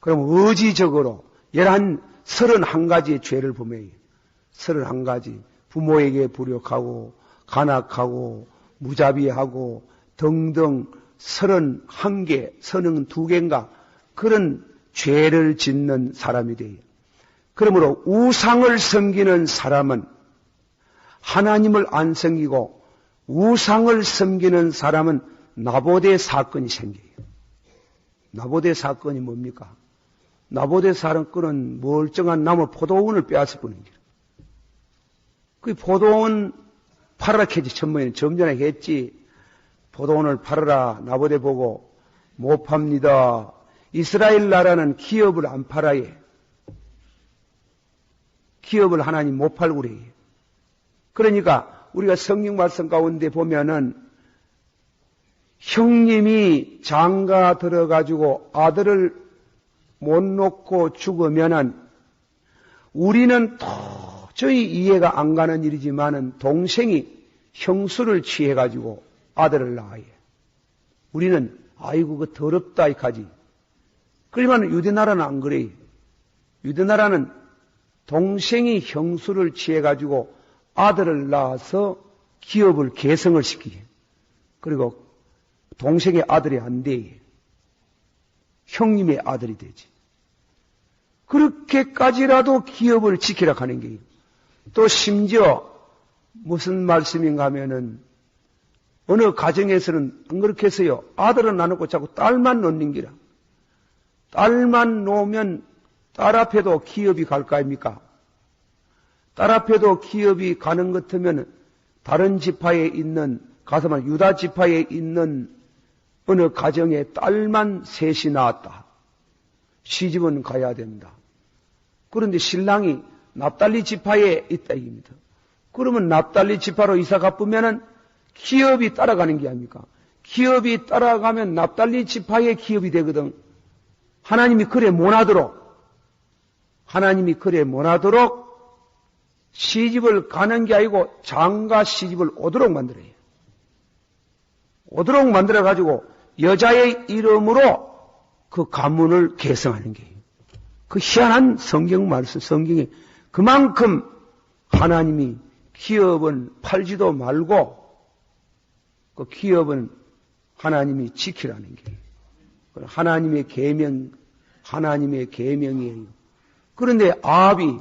S1: 그럼 의지적으로 31가지의 죄를 범해요. 31가지. 부모에게 불효하고, 간악하고, 무자비하고, 등등 31개, 32개인가, 그런 죄를 짓는 사람이 돼요. 그러므로 우상을 섬기는 사람은 하나님을 안 섬기고 우상을 섬기는 사람은 나보대 사건이 생겨요. 나보대 사건이 뭡니까? 나보대 사건은 멀쩡한 나무 포도원을 빼앗아 버린 거예요. 그 포도원 팔아라 캐지 천문에는 좀 전에 했지. 포도원을 팔아라 나보대 보고 못 팝니다. 이스라엘 나라는 기업을 안 팔아요. 기업을 하나님 못 팔고 그래요. 그러니까 우리가 성경 말씀 가운데 보면은 형님이 장가 들어가지고 아들을 못 놓고 죽으면은 우리는 도저히 이해가 안 가는 일이지만은 동생이 형수를 취해가지고 아들을 낳아요. 우리는 아이고 그 더럽다 이까지. 그러지만 유대나라는 안 그래요. 유대나라는 동생이 형수를 취해가지고 아들을 낳아서 기업을 계승을 시키게. 그리고 동생의 아들이 안 돼. 형님의 아들이 되지. 그렇게까지라도 기업을 지키라 하는 게요. 또 심지어 무슨 말씀인가 하면은 어느 가정에서는 안 그렇게 해서요. 아들은 안 놓고 자꾸 딸만 놓는 기라. 딸만 놓으면 딸 앞에도 기업이 갈 거 아닙니까? 딸 앞에도 기업이 가는 것 같으면 다른 지파에 있는, 가서 말 유다 지파에 있는 어느 가정에 딸만 셋이 나왔다. 시집은 가야 된다. 그런데 신랑이 납달리 지파에 있다 이깁니다. 그러면 납달리 지파로 이사 가쁘면은 기업이 따라가는 게 아닙니까? 기업이 따라가면 납달리 지파의 기업이 되거든. 하나님이 그래 못하도록 시집을 가는 게 아니고 장가 시집을 오도록 만들어요. 오도록 만들어가지고 여자의 이름으로 그 가문을 계승하는 게예요. 그 희한한 성경 말씀, 성경에 그만큼 하나님이 기업은 팔지도 말고 그 기업은 하나님이 지키라는 게예요. 하나님의 계명, 하나님의 계명이에요. 그런데 아합이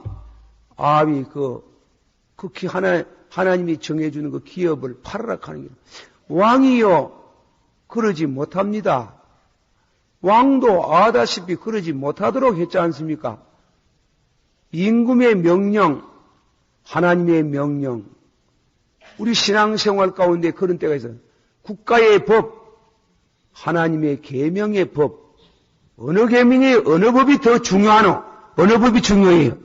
S1: 하나님이 정해주는 그 기업을 팔아라 하는 게 왕이요 그러지 못합니다. 왕도 아다시피 그러지 못하도록 했지 않습니까? 임금의 명령, 하나님의 명령, 우리 신앙생활 가운데 그런 때가 있어요. 국가의 법, 하나님의 계명의 법, 어느 계명이 어느 법이 더 중요하노? 어느 법이 중요해요?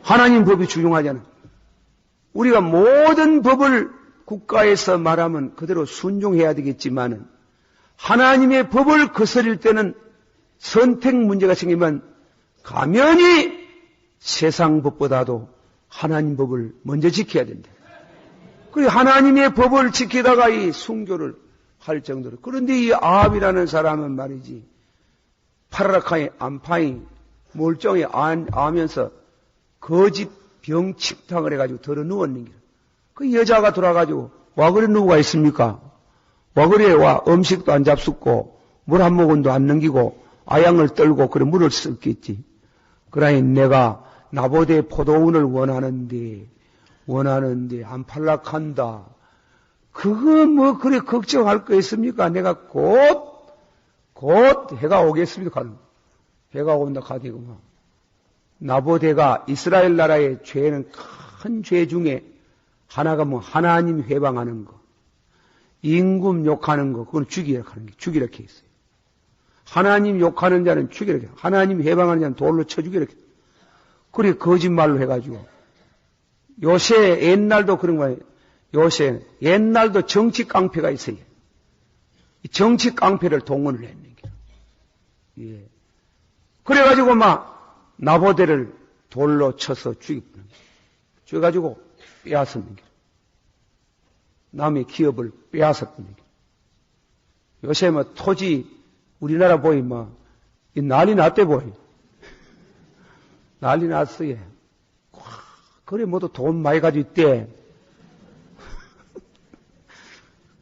S1: 하나님 법이 중요하잖아. 우리가 모든 법을 국가에서 말하면 그대로 순종해야 되겠지만은 하나님의 법을 거스릴 때는 선택 문제가 생기면 가면이 세상 법보다도 하나님 법을 먼저 지켜야 된다. 그리고 하나님의 법을 지키다가 이 순교를 할 정도로. 그런데 이 아합이라는 사람은 말이지 파라카이 안파이 멀쩡히 아면서 거짓 병침탕을 해가지고 들어 누웠는 게. 그 여자가 돌아가지고 와 그래 누가 있습니까? 와그래와 음식도 안 잡숫고 물 한 모금도 안 넘기고 아양을 떨고 그래 물을 썩겠지. 그러니 내가 나보대 포도운을 원하는데 안 팔락한다. 그거 뭐 그래 걱정할 거 있습니까? 내가 곧 해가 오겠습니다. 해가 온다 가디구만. 나보대가 이스라엘 나라의 죄는 큰 죄 중에 하나가 뭐 하나님 회방하는 거, 임금 욕하는 거, 그건 죽이라 하는 게 죽이라 해 있어요. 하나님 욕하는 자는 죽이라 해. 하나님 회방하는 자는 돌로 쳐 죽이라 해. 그래 거짓말로 해가지고 요새 옛날도 그런 거예요. 요새 옛날도 정치 깡패가 있어요. 이 정치 깡패를 동원을 했는 게. 예. 그래가지고 막 나보대를 돌로 쳐서 죽이는 게. 죽여가지고 빼앗았는 게. 남의 기업을 빼앗았는 게. 요새 뭐 토지 우리나라 보이 뭐 난리 났대 보이. 난리 났어요. 그래 모두 돈 많이 가지고 있대.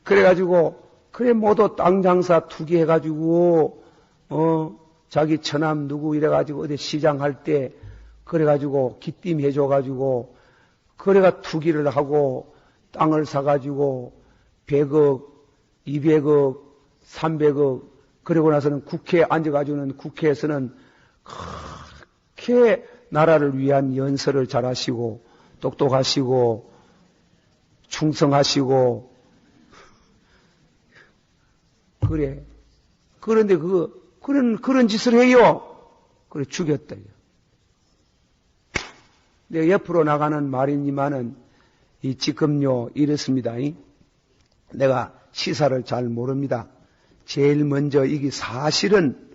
S1: 그래가지고 그래 모두 땅 장사 투기해가지고 자기 처남 누구 이래가지고 어디 시장할 때 그래가지고 기띔 해줘가지고 그래가 투기를 하고 땅을 사가지고 100억, 200억, 300억 그러고 나서는 국회에 앉아가지고는 국회에서는 그렇게 나라를 위한 연설을 잘하시고 똑똑하시고 충성하시고 그래. 그런데 그런 짓을 해요. 그래, 죽였다. 내가 옆으로 나가는 말이니만은, 지금요, 이렇습니다. 내가 시사를 잘 모릅니다. 제일 먼저 이게 사실은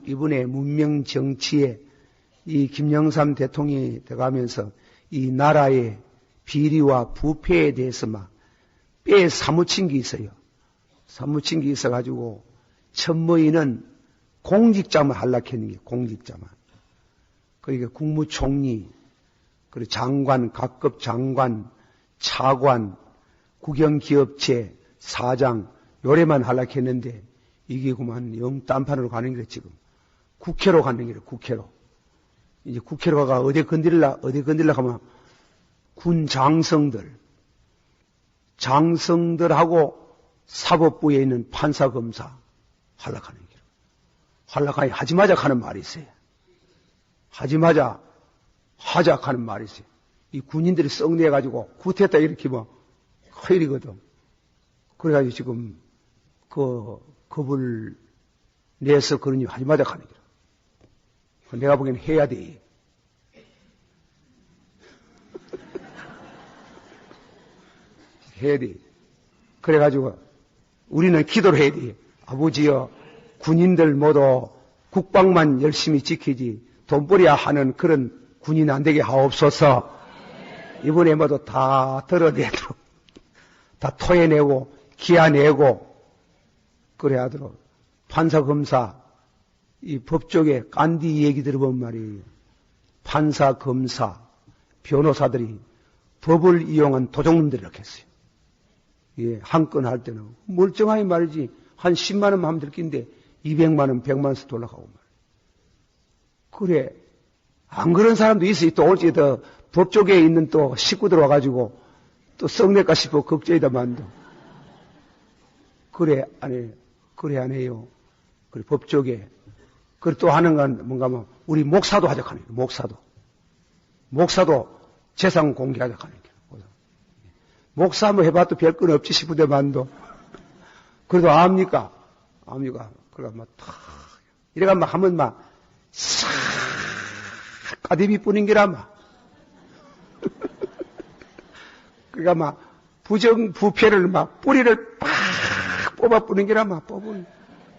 S1: 이번에 문명 정치에 이 김영삼 대통령이 돼가면서 이 나라의 비리와 부패에 대해서 막 빼 사무친 게 있어요. 사무친 게 있어가지고 천모인은 공직자만 할락했는 게 공직자만. 그러니까 국무총리, 그리고 장관, 각급 장관, 차관, 국영기업체, 사장 요래만 할락했는데 이게 그만 영 딴판으로 가는 게 지금 국회로 가는 게 국회로. 이제 국회로 가가 어디 건드릴라 하면 군 장성들하고 사법부에 있는 판사, 검사, 한락하는 길. 한락하니 하지마자 하는 말이 있어요. 하지마자 하자 하는 말이 있어요. 이 군인들이 썩내가지고 구태했다 일으키면 큰일이거든. 그래가지고 지금 겁을 내서 그러니 하지마자 하는 길. 내가 보기엔 해야 돼. 해야 돼. 그래가지고 우리는 기도를 해야 돼. 아버지여, 군인들 모두 국방만 열심히 지키지 돈벌이야 하는 그런 군인 안 되게 하옵소서. 이번에 모두 다 드러내도록, 다 토해내고 기아내고 그래 하도록. 판사, 검사, 이 법조계 깐디 얘기 들어보면 말이에요. 판사, 검사, 변호사들이 법을 이용한 도둑놈들이라고 했어요. 예, 한 건 할 때는 멀쩡하게 말이지 한 10만 원만 하면 될 낀데 200만 원, 100만 원씩 돌아가고 말이야. 그래. 안 그런 사람도 있어요. 또 올지 더 법조계에 있는 또 식구들 와가지고 또 썩낼까 싶어 걱정이다만도. 그래, 안 해요. 그래, 안 해요. 그래, 법조계. 그리고 또 하는 건 뭔가 뭐, 우리 목사도 하자 하는 거예요. 목사도 재산 공개하자 하는 거예요. 목사 뭐 해봐도 별 건 없지 싶으대만도. 그래도 압니까? 그래가 막 탁, 이래가 막 하면 막, 싹, 까대비 뿌린 게라 막. 그러니까 막, 부패를 막, 뿌리를 팍 뽑아 뿌린 게라 막, 뽑은.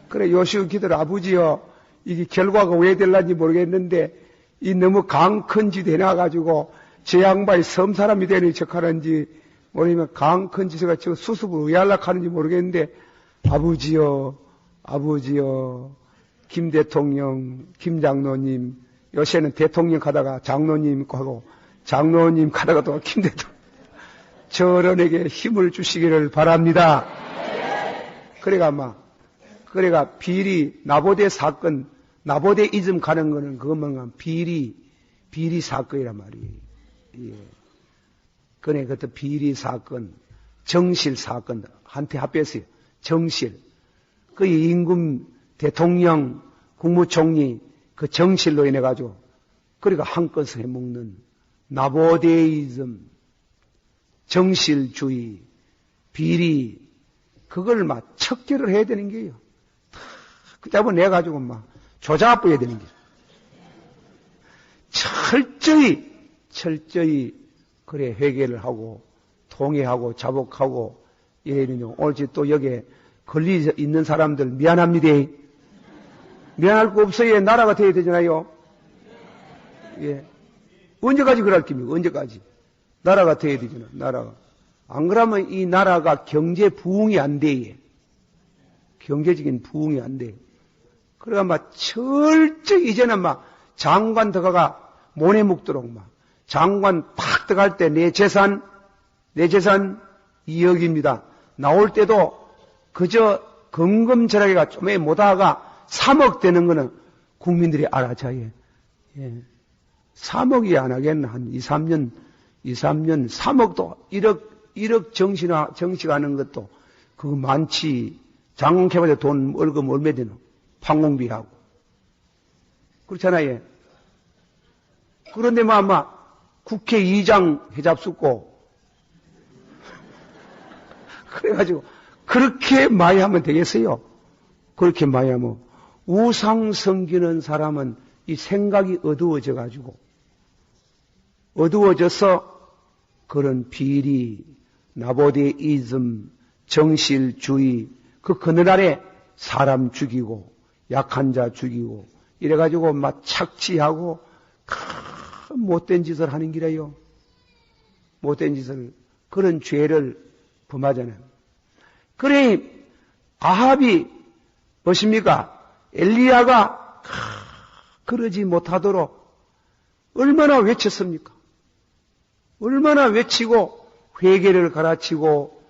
S1: 그래, 요시우 기들 아버지여, 이게 결과가 왜 될란지 모르겠는데, 이 너무 강 큰 짓 해놔가지고, 제 양반이 섬 사람이 되는 척하는지, 모르면 강 큰 짓을 가지고 수습을 왜 하려고 모르겠는데, 아버지여, 김 대통령, 김 장로님, 요새는 대통령 가다가 장로님 하고, 장로님 가다가 또 김 대통령, 저런에게 힘을 주시기를 바랍니다. 그래가 비리, 나보대 사건, 나보대 이즘 가는 거는 그것만 비리 사건이란 말이에요. 예. 그네, 그것도 비리 사건, 정실 사건, 한테 합했어요. 정실. 그 임금 대통령, 국무총리, 그 정실로 인해가지고, 그러니까 한껏 해먹는 나보대이즘, 정실주의, 비리, 그걸 막 척결을 해야 되는 게요. 그때 한번 내가지고 막 조잡아야 되는 게요. 철저히, 그래, 회개를 하고, 통회하고, 자복하고, 이래는요. 오늘 또 여기에 걸리 있는 사람들 미안합니다. 미안할 거 없어요. 나라가 돼야 되잖아요. 예. 언제까지 그럴 겁니까? 언제까지? 나라가 돼야 되잖아. 나라가. 안 그러면 이 나라가 경제 부흥이 안 돼. 경제적인 부흥이 안 돼. 그러니까 막 철저히 이제는 막 장관 들어가 모내 묵도록 막 장관 팍 들어갈 때 내 재산 2억입니다. 나올 때도 그저 건금절약이가 좀에 못하가 3억 되는 거는 국민들이 알아줘야. 예. 3억이 안 하겠나. 한 2, 3년 3억도 1억 정식하는 것도 그거 많지. 장군 캐봐야 돈 월급 얼마 되노? 판공비하고. 그렇잖아요. 그런데 아마 국회의장 해잡숫고 그래가지고 그렇게 많이 하면 되겠어요? 그렇게 많이 하면 우상 섬기는 사람은 이 생각이 어두워져서 그런 비리, 나보대이즘, 정실주의, 그 그늘아래 사람 죽이고 약한 자 죽이고 이래가지고 막 착취하고 큰 못된 짓을 하는 기라요. 못된 짓을 그런 죄를 범하잖아요. 그래 아합이 무엇입니까? 엘리야가 그러지 못하도록 얼마나 외쳤습니까? 얼마나 외치고 회개를 가르치고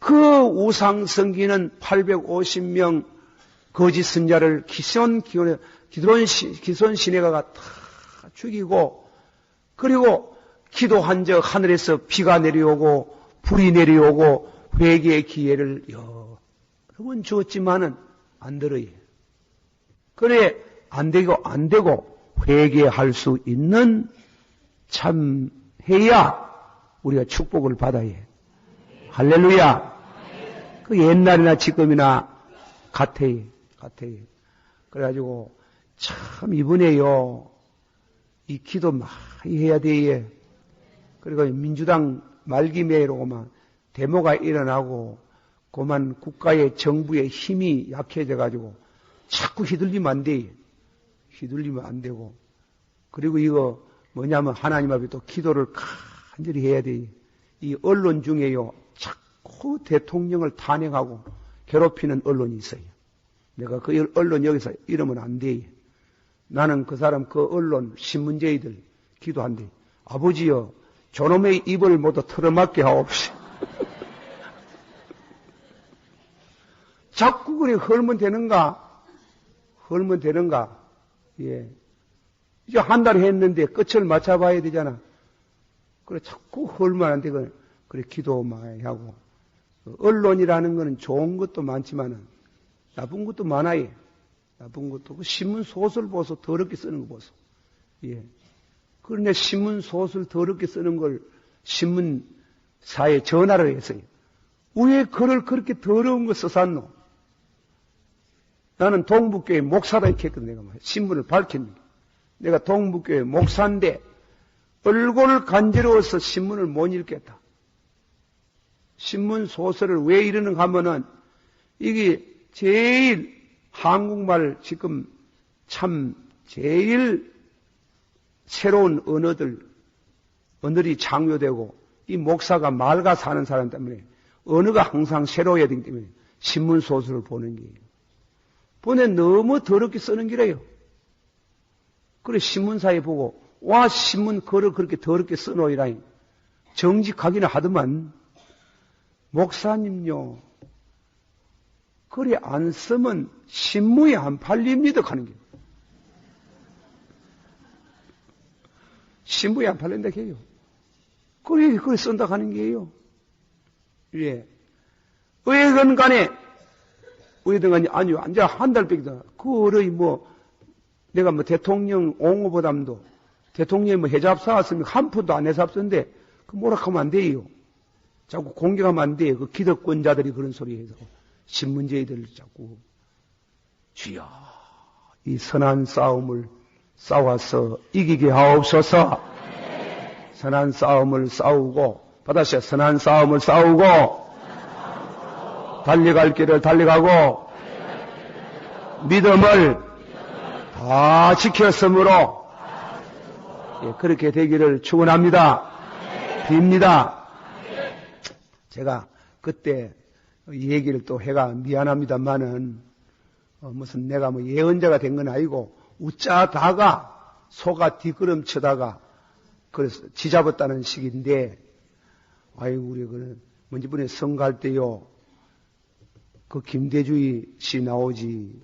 S1: 그 우상 섬기는 850명 거짓 선자를 기손 시내가가 다 죽이고 그리고 기도한 적 하늘에서 비가 내려오고 불이 내려오고 회개의 기회를 여러 번 주었지만은 안 들어요. 그래 안 되고 회개할 수 있는 참 해야 우리가 축복을 받아야 해. 할렐루야. 그 옛날이나 지금이나 같아요. 그래가지고 참 이번에요 이 기도 많이 해야 돼. 그리고 민주당 말기매로만 데모가 일어나고 그만 국가의 정부의 힘이 약해져가지고 자꾸 휘둘리면 안 돼. 휘둘리면 안 되고 그리고 이거 뭐냐면 하나님 앞에 또 기도를 간절히 해야 돼. 이 언론 중에요 자꾸 대통령을 탄핵하고 괴롭히는 언론이 있어요. 내가 그 언론 여기서 이러면 안 돼. 나는 그 사람 그 언론 신문제이들 기도한대. 아버지여 저놈의 입을 모두 털어맞게 하옵시오. 자꾸 그래 헐면 되는가? 예. 이제 한 달 했는데 끝을 맞춰봐야 되잖아. 그래 자꾸 헐면 안 되고 그래 기도 많이 하고 언론이라는 거는 좋은 것도 많지만은 나쁜 것도 많아요. 나쁜 것도 그 신문 소설 보소 더럽게 쓰는 거 보소. 예. 그런데 신문 소설 더럽게 쓰는 걸 신문사에 전화를 했어요. 왜 글을 그렇게 더러운 거 써놨노? 나는 동북교회 목사다 이렇게 했거든. 내가 신문을 밝힙니다. 내가 동북교회 목사인데 얼굴 간지러워서 신문을 못 읽겠다. 신문 소설을 왜 이러는가 하면은 이게 제일 한국말 지금 참 제일 새로운 언어들이 장려되고 이 목사가 말과 사는 사람 때문에 언어가 항상 새로워야 되기 때문에 신문 소설을 보는 게예요. 보내 너무 더럽게 쓰는 기래요. 그래 신문사에 보고 와 신문 글을 그렇게 더럽게 써놓으라니 정직하기는 하더만 목사님요 그래 안 쓰면 신문이 안 팔립니다 하는 게. 신문이 안 팔린다 해요. 그래 그걸 쓴다 하는 게요. 예. 어쨌든 간에 아니요. 이제 한 달 뺏기다. 그거를 내가 대통령 옹호보담도 대통령이 해잡 사왔으면 한 푼도 안 해서 앞섰는데 그 뭐라 하면 안 돼요. 자꾸 공격하면 안 돼요. 그 기득권자들이 그런 소리 해서 신문제이들 자꾸 주여 이 선한 싸움을 싸워서 이기게 하옵소서. 선한 싸움을 싸우고 받아서 선한 싸움을 싸우고 달려갈 길을 달려가고 믿음을 다 지켰으므로 예, 그렇게 되기를 축원합니다. 빕니다. 제가 그때 이 얘기를 또 해가 미안합니다만은 무슨 내가 예언자가 된 건 아니고 웃자다가 소가 뒷걸음치다가 그래서 지잡았다는 식인데 아이고 우리 먼저 번에 선거할 때요 그 김대주의 씨 나오지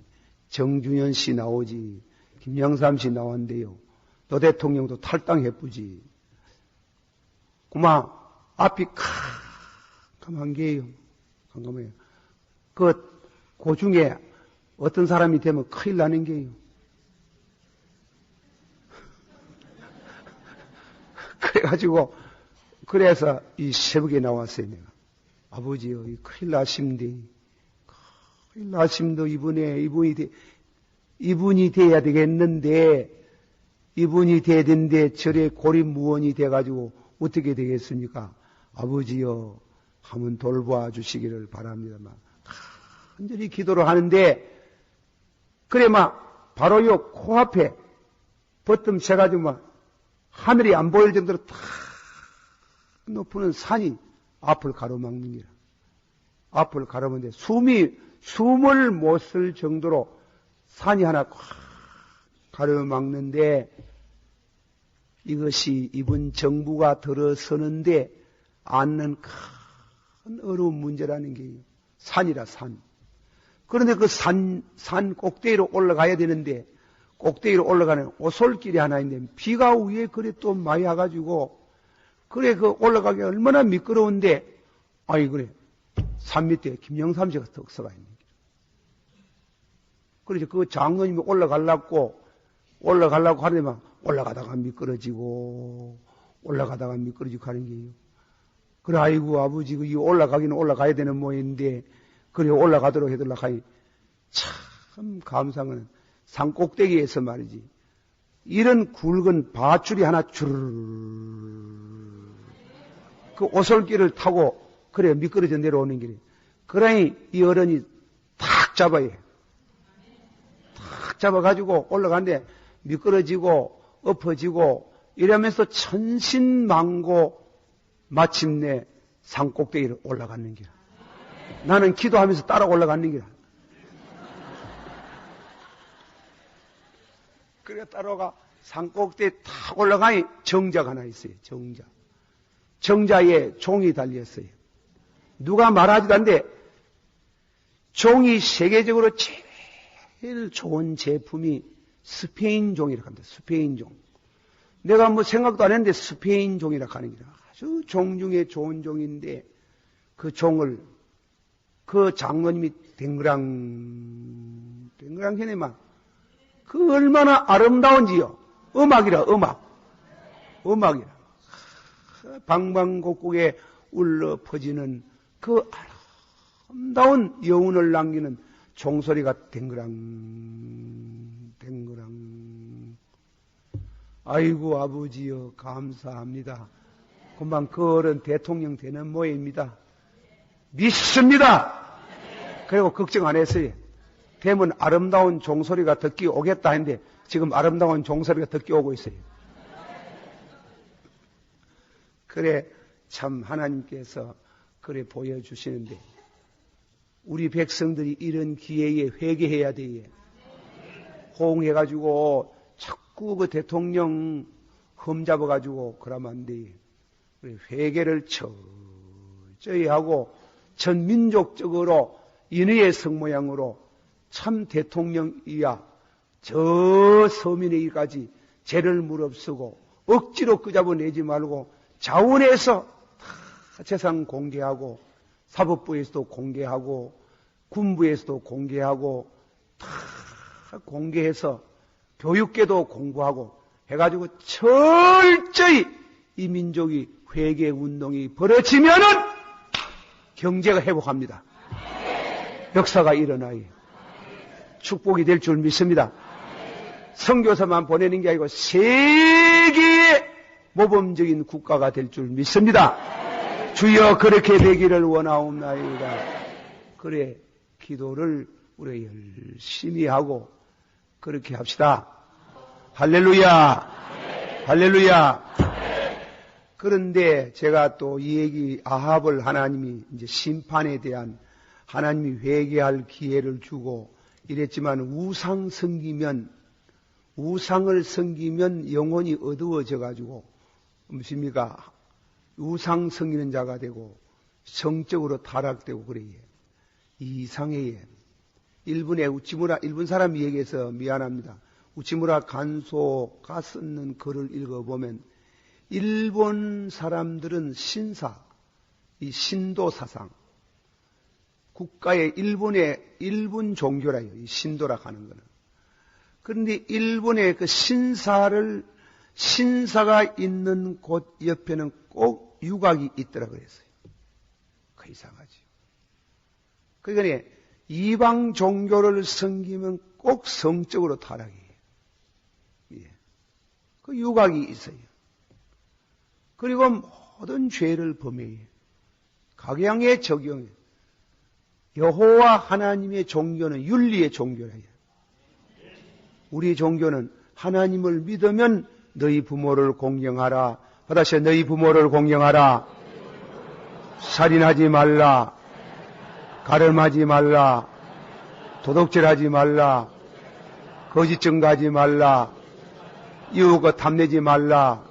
S1: 정준현 씨 나오지 김영삼 씨 나왔는데요 너 대통령도 탈당해쁘지 그만 앞이 캄캄한 게요 캄캄해요 그 중에 어떤 사람이 되면 큰일 나는 게요 그래가지고 그래서 이 새벽에 나왔어요 내가 아버지요 큰일 나심데 큰일 나심도 이분이 돼야 되겠는데 이분이 돼야 되는데 절에 고립무원이 돼가지고 어떻게 되겠습니까? 아버지요 한번 돌봐 주시기를 바랍니다만 간절히 기도를 하는데 그래 바로 요 코앞에 버튼 쳐가지고 하늘이 안 보일 정도로 탁 높은 산이 앞을 가로막는 기라. 앞을 가로막는데 숨을 못 쓸 정도로 산이 하나 콱 가로막는데 이것이 이번 정부가 들어서는데 않는 큰 어려운 문제라는 게 산이라 산. 그런데 그 산 꼭대기로 올라가야 되는데 꼭대기로 올라가는 오솔길이 하나 있는데 비가 위에 그래 또 많이 와가지고 그래 그 올라가기 얼마나 미끄러운데 아이 그래 산 밑에 김영삼 씨가 덕서가 있는 길. 그래서 그 장로님이 올라가려고 하는데 올라가다가 미끄러지고 하는 게요. 그래 아이고 아버지 이 올라가기는 올라가야 되는 모양인데 그래 올라가도록 해달라고 하니 참 감상은 산 꼭대기에서 말이지 이런 굵은 밧줄이 하나 그 오솔길을 타고 그래 미끄러져 내려오는 길이 그러니 이 어른이 탁 잡아야 해. 탁 잡아가지고 올라가는데 미끄러지고 엎어지고 이러면서 천신망고 마침내 산 꼭대기를 올라가는 길. 나는 기도하면서 따라 올라가는 길. 그래 따라가 산 꼭대기에 탁 올라가니 정자가 하나 있어요. 정자에 종이 달렸어요. 누가 말하지도 않는데 종이 세계적으로 제일 좋은 제품이 스페인 종이라고 합니다. 스페인 종. 내가 생각도 안 했는데 스페인 종이라고 하는 게 아주 종 중에 좋은 종인데 그 종을 그 장로님이 댕그랑 해내만 그 얼마나 아름다운지요. 음악이라. 방방곡곡에 울려 퍼지는 그 아름다운 여운을 남기는 종소리가 댕그랑. 아이고 아버지여 감사합니다. 금방 그 어른 대통령 되는 모양입니다. 믿습니다. 그리고 걱정 안 했어요. 되면 아름다운 종소리가 듣기 오겠다 했는데 지금 아름다운 종소리가 듣기 오고 있어요. 그래 참 하나님께서 그래 보여주시는데 우리 백성들이 이런 기회에 회개해야 돼요. 호응해가지고 자꾸 그 대통령 흠잡아가지고 그러면 안 돼요. 회개를 철저히 하고 전민족적으로 인의의 성모양으로 참 대통령이야 저 서민에게까지 죄를 무릅쓰고 억지로 끄잡아내지 말고 자원해서 다 재산 공개하고 사법부에서도 공개하고 군부에서도 공개하고 다 공개해서 교육계도 공부하고 해가지고 철저히 이 민족이 회개운동이 벌어지면은 경제가 회복합니다. 역사가 일어나요. 축복이 될 줄 믿습니다. 선교사만 보내는 게 아니고 세계의 모범적인 국가가 될 줄 믿습니다. 주여 그렇게 되기를 원하옵나이다. 그래 기도를 우리 열심히 하고 그렇게 합시다. 할렐루야. 할렐루야. 그런데 제가 또 이 얘기 아합을 하나님이 이제 심판에 대한 하나님이 회개할 기회를 주고 이랬지만 우상을 섬기면 영혼이 어두워져 가지고 무엇입니까? 우상 섬기는 자가 되고 성적으로 타락되고 그래요. 이상해요. 일본 사람이 얘기해서 미안합니다. 우치무라 간소가 쓰는 글을 읽어보면 일본 사람들은 이 신도 사상, 국가의 일본 종교라요. 이 신도라 하는 거는. 그런데 일본의 그 신사가 있는 곳 옆에는 꼭 유곽이 있더라 그랬어요. 그 이상하죠. 그러니까 이방 종교를 섬기면 꼭 성적으로 타락해요. 예. 그 유곽이 있어요. 그리고 모든 죄를 범해요. 각양의 적용이에요. 여호와 하나님의 종교는 윤리의 종교라요. 우리 종교는 하나님을 믿으면 너희 부모를 공경하라. 다시 너희 부모를 공경하라. 살인하지 말라. 가늠하지 말라. 도둑질하지 말라. 거짓 증거하지 말라. 이웃과 탐내지 말라.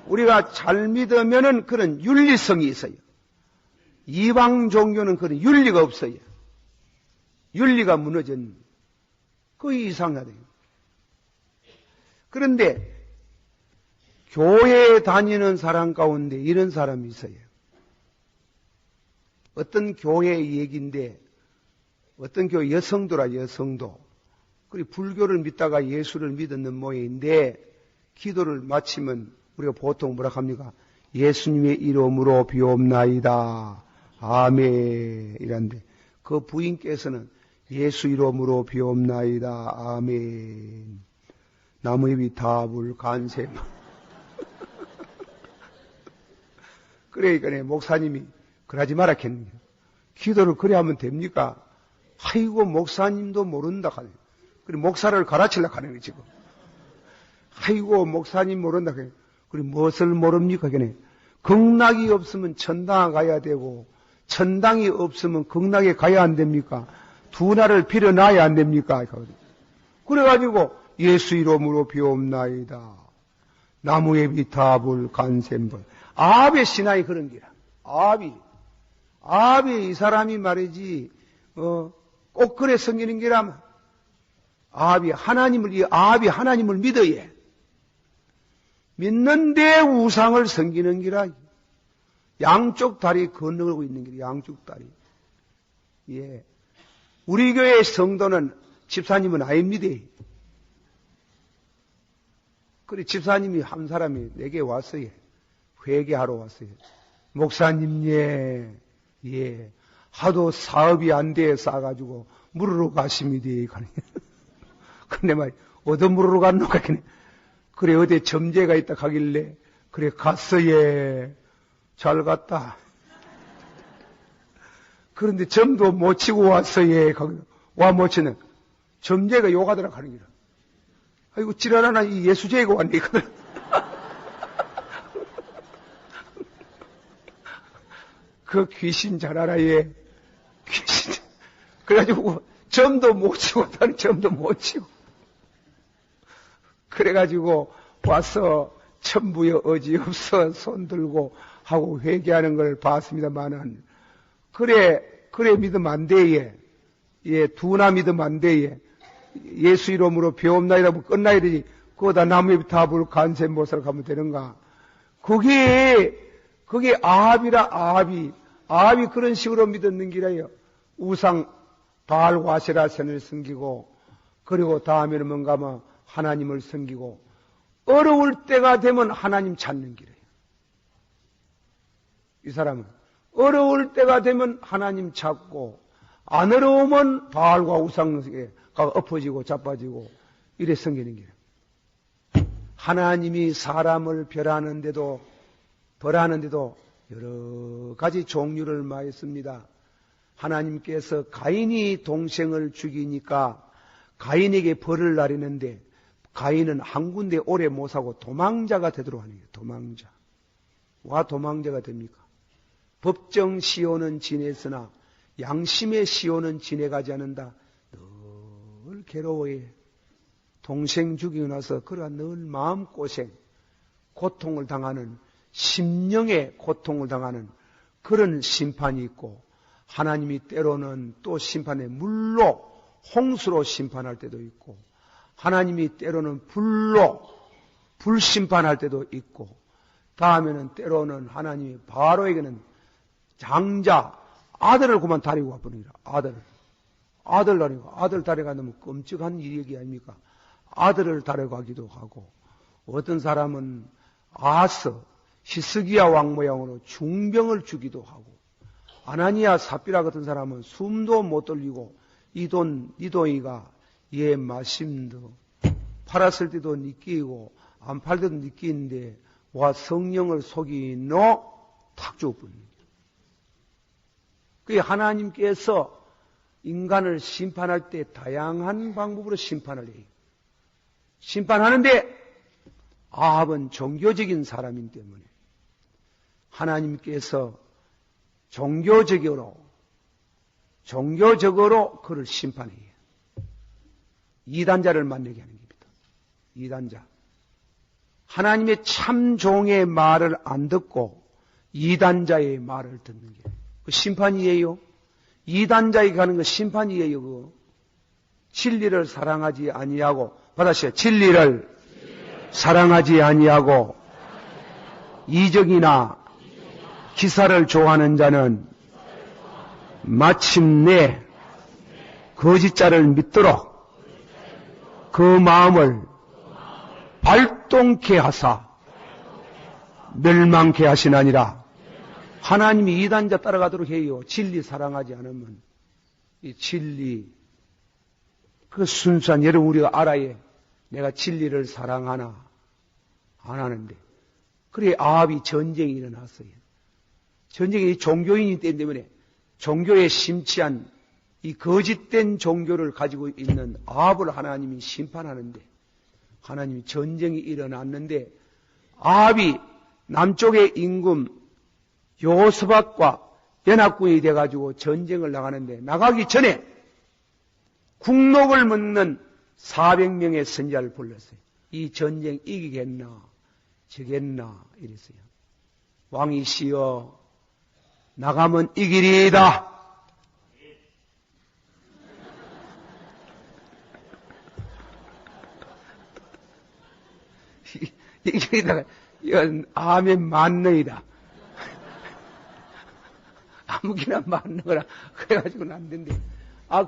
S1: 우리가 잘 믿으면은 그런 윤리성이 있어요. 이방 종교는 그런 윤리가 없어요. 윤리가 무너진 그 이상하대요. 그런데 교회에 다니는 사람 가운데 이런 사람이 있어요. 어떤 교회 얘기인데 어떤 교회 여성도 그리고 불교를 믿다가 예수를 믿었는 모양인데 기도를 마치면 우리가 보통 뭐라 합니까? 예수님의 이름으로 비옵나이다. 아멘. 이란데 그 부인께서는 예수 이름으로 비옵나이다. 아멘. 나무잎이 다불 간세. 그러니까 목사님이 그러지 마라 했는데 기도를 그래 하면 됩니까? 아이고 목사님도 모른다 하네. 그리고 목사를 가르치려고 하는 거지 지금. 아이고 목사님 모른다 하네. 그리고 무엇을 모릅니까? 그네. 극락이 없으면 천당 가야 되고 천당이 없으면 극락에 가야 안 됩니까? 두 날을 빌어놔야 안 됩니까? 그래가지고 예수 이름으로 비옵나이다. 나무에 비타불 간셈벌. 아합의 신앙이 그런 기라. 아합이 이 사람이 말이지 꼭 그래 섬기는 기라. 아합이 하나님을 믿어야 믿는데 우상을 섬기는 기라. 양쪽 다리 건너고 있는 길이 양쪽 다리. 예. 우리 교회 성도는 집사님은 아닙니다. 그래 집사님이 한 사람이 내게 왔어요. 회개하러 왔어요. 목사님 예. 하도 사업이 안 돼 싸가지고 물으러 가십니다. 근데 말 어디 물으러 갔노가 그래 어디 점제가 있다 가길래 그래 갔어요. 잘 갔다. 그런데 점도 못 치고 왔어요. 와 못 치는 점제가 욕하더라 가는 기라. 아이고 지랄하나 이 예수제가 왔네. 그 귀신 잘 알아 얘. 귀신. 그래가지고 점도 못 치고 다른 점도 못 치고. 그래가지고 와서 천부여 어지없어 손 들고 하고 회개하는 걸 봤습니다만은 그래 그래 믿으면 안 돼, 예. 예, 두나 믿으면 안 돼, 예. 예수 이름으로 배움나이라고 끝나야 되지. 그거다 나무에 답을 간세 못살 가면 되는가. 그게 아합이라, 아합이. 아합이 그런 식으로 믿었는 기라요. 우상, 바알과 아세라센을 섬기고, 그리고 다음에는 뭔가 뭐 하나님을 섬기고, 어려울 때가 되면 하나님 찾는 길이에요. 이 사람은 어려울 때가 되면 하나님 찾고, 안 어려우면 바알과 우상에게 엎어지고 자빠지고 이래 섬기는 길이에요. 하나님이 사람을 벌하는데도 여러 가지 종류를 마했습니다. 하나님께서 가인이 동생을 죽이니까 가인에게 벌을 나리는데 가인은 한 군데 오래 못 사고 도망자가 되도록 하는 거예요. 도망자. 와 도망자가 됩니까? 법정 시효는 지냈으나 양심의 시효는 지내가지 않는다. 늘 괴로워해. 동생 죽이고 나서 그러한 늘 마음고생, 고통을 당하는 심령의 고통을 당하는 그런 심판이 있고 하나님이 때로는 또 심판에 물로 홍수로 심판할 때도 있고 하나님이 때로는 불심판할 때도 있고 다음에는 때로는 하나님이 바로에게는 장자 아들을 그만 다리고 가버리니라. 아들 다리고 아들 다리가 너무 끔찍한 일이 아닙니까? 아들을 다려가기도 하고 어떤 사람은 아서 히스기야 왕 모양으로 중병을 주기도 하고 아나니아 삽비라 같은 사람은 숨도 못 돌리고 이 돈이가 얘 마심도 팔았을 때도 니끼고 안 팔 때도 니끼는데 와 성령을 속이노 탁 죽어버립니다. 그게 하나님께서 인간을 심판할 때 다양한 방법으로 심판을 해요. 심판하는데 아합은 종교적인 사람이기 때문에 하나님께서 종교적으로 그를 심판해요. 이단자를 만나게 하는 겁니다. 이단자. 하나님의 참 종의 말을 안 듣고 이단자의 말을 듣는 게 그 심판이에요. 이단자에게 가는 건 심판이에요. 그거. 진리를 사랑하지 아니하고 받아시오. 진리를 사랑하지 아니하고 이적이나 기사를 좋아하는 자는 마침내 거짓자를 믿도록 그 마음을 발동케 하사 멸망케 하시나니라. 하나님이 이단자 따라가도록 해요. 진리 사랑하지 않으면 이 진리 그 순수한 여러분 우리가 알아야 내가 진리를 사랑하나 안 하는데 그래 아합이 전쟁이 일어났어요. 전쟁이 종교인이 때문에 종교에 심취한 이 거짓된 종교를 가지고 있는 아합을 하나님이 심판하는데 하나님이 전쟁이 일어났는데 아합이 남쪽의 임금 요스박과 연합군이 돼가지고 전쟁을 나가는데 나가기 전에 국록을 묻는 400명의 선지자를 불렀어요. 이 전쟁 이기겠나 지겠나 이랬어요. 왕이시여 나가면 이기리이다. 이기리이다가 이건 아멘 만능이다. 아무기나 맞는 거라 그래가지고는 안 된대.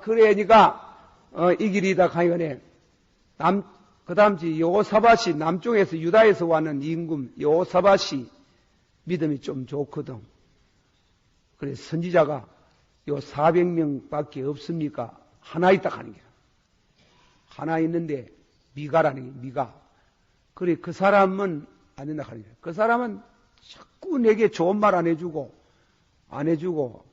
S1: 그러니까 이길이다 가이거네. 그 다음지 여호사밧이 남쪽에서 유다에서 왔는 임금 여호사밧이 믿음이 좀 좋거든. 그래 선지자가 요 400명밖에 없습니까? 하나 있다 하는 게 하나 있는데 미가라는 게 미가. 그래 그 사람은 안 된다 하는 게 그 사람은 자꾸 내게 좋은 말 안 해주고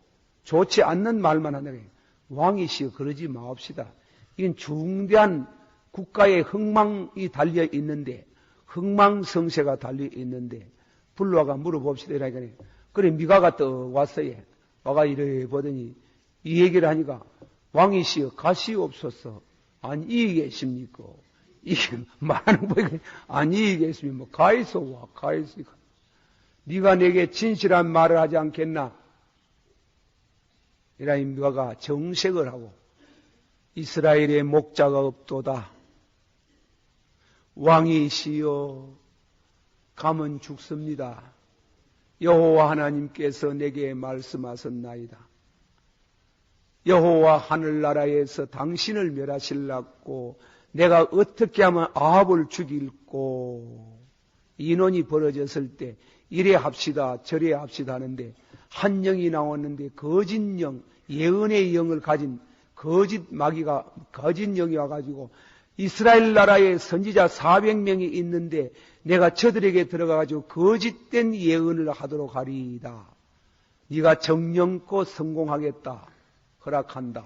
S1: 좋지 않는 말만 한다는 거예요. 왕이시여 그러지 마옵시다. 이건 중대한 국가의 흥망이 달려 있는데 흥망성쇠가 달려 있는데 불러와가 물어봅시다. 이러니까 그래 미가가 또 왔어요. 와가 이래 보더니 이 얘기를 하니까 왕이시여 가시옵소서. 아니 계십니까? 이게 말하는 거니까 아니 계십니까? 뭐 가이소 와 가이소. 네가 내게 진실한 말을 하지 않겠나? 이라이 미가가 정색을 하고 이스라엘의 목자가 없도다. 왕이시여 가면 죽습니다. 여호와 하나님께서 내게 말씀하셨나이다. 여호와 하늘나라에서 당신을 멸하실라고 내가 어떻게 하면 아합을 죽일고 인원이 벌어졌을 때 이래 합시다 저래 합시다 하는데 한 영이 나왔는데 거짓 영, 예언의 영을 가진 거짓 마귀가 거짓 영이 와가지고 이스라엘 나라에 선지자 400명이 있는데 내가 저들에게 들어가가지고 거짓된 예언을 하도록 하리이다. 네가 정령껏 성공하겠다. 허락한다.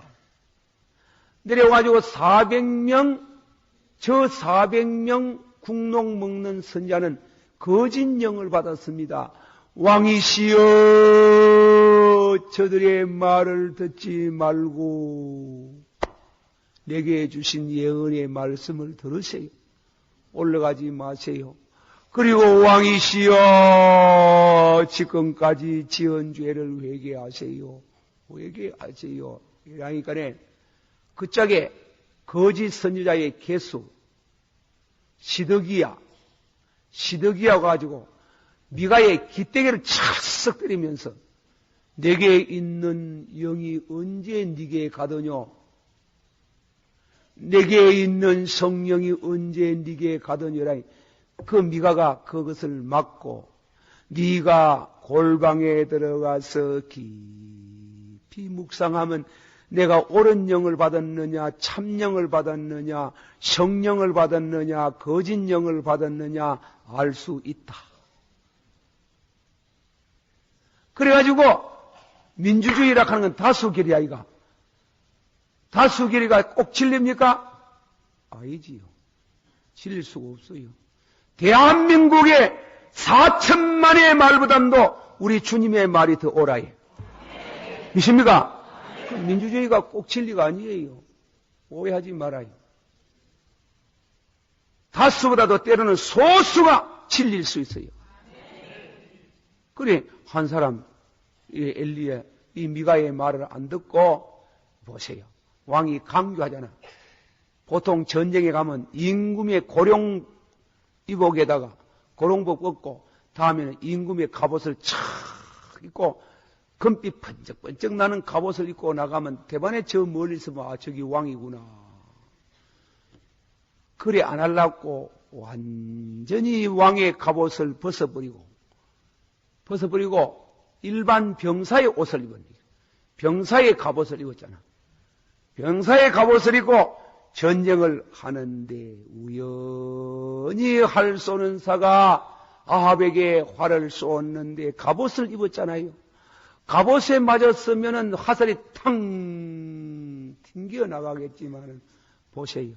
S1: 내려가지고 400명, 저 400명 국록 먹는 선자는 거짓 영을 받았습니다. 왕이시여 저들의 말을 듣지 말고 내게 주신 예언의 말씀을 들으세요. 올라가지 마세요. 그리고 왕이시여 지금까지 지은 죄를 회개하세요. 회개하세요. 이러니까네 그 짝에 거짓 선지자의 개수 시드기야 가지고 미가의 기대기를 찰싹 때리면서 내게 있는 영이 언제 네게 가더냐? 내게 있는 성령이 언제 네게 가더냐라. 그 미가가 그것을 막고 네가 골방에 들어가서 깊이 묵상하면 내가 옳은 영을 받았느냐 참영을 받았느냐 성령을 받았느냐 거짓 영을 받았느냐 알 수 있다. 그래가지고 민주주의라 하는 건 다수결이야 이가. 다수결이가 꼭 진립니까? 아니지요. 진릴 수가 없어요. 대한민국의 4천만의 말보다도 우리 주님의 말이 더 옳아요. 믿습니까? 민주주의가 꼭 진리가 아니에요. 오해하지 말아요. 다수보다도 때로는 소수가 진리일 수 있어요. 그래 한 사람 이 엘리야 이 미가의 말을 안 듣고 보세요. 왕이 강조하잖아. 보통 전쟁에 가면 임금의 고령 이복에다가 고령복 벗고 다음에는 임금의 갑옷을 착 입고 금빛 번쩍번쩍 나는 갑옷을 입고 나가면 대반에 저 멀리서 봐 저기 왕이구나. 그래 안 하려고 완전히 왕의 갑옷을 벗어버리고 일반 병사의 옷을 입었니. 병사의 갑옷을 입었잖아. 병사의 갑옷을 입고 전쟁을 하는데 우연히 활 쏘는 사가 아합에게 활을 쏘았는데 갑옷을 입었잖아요. 갑옷에 맞았으면 화살이 탕 튕겨 나가겠지만 보세요.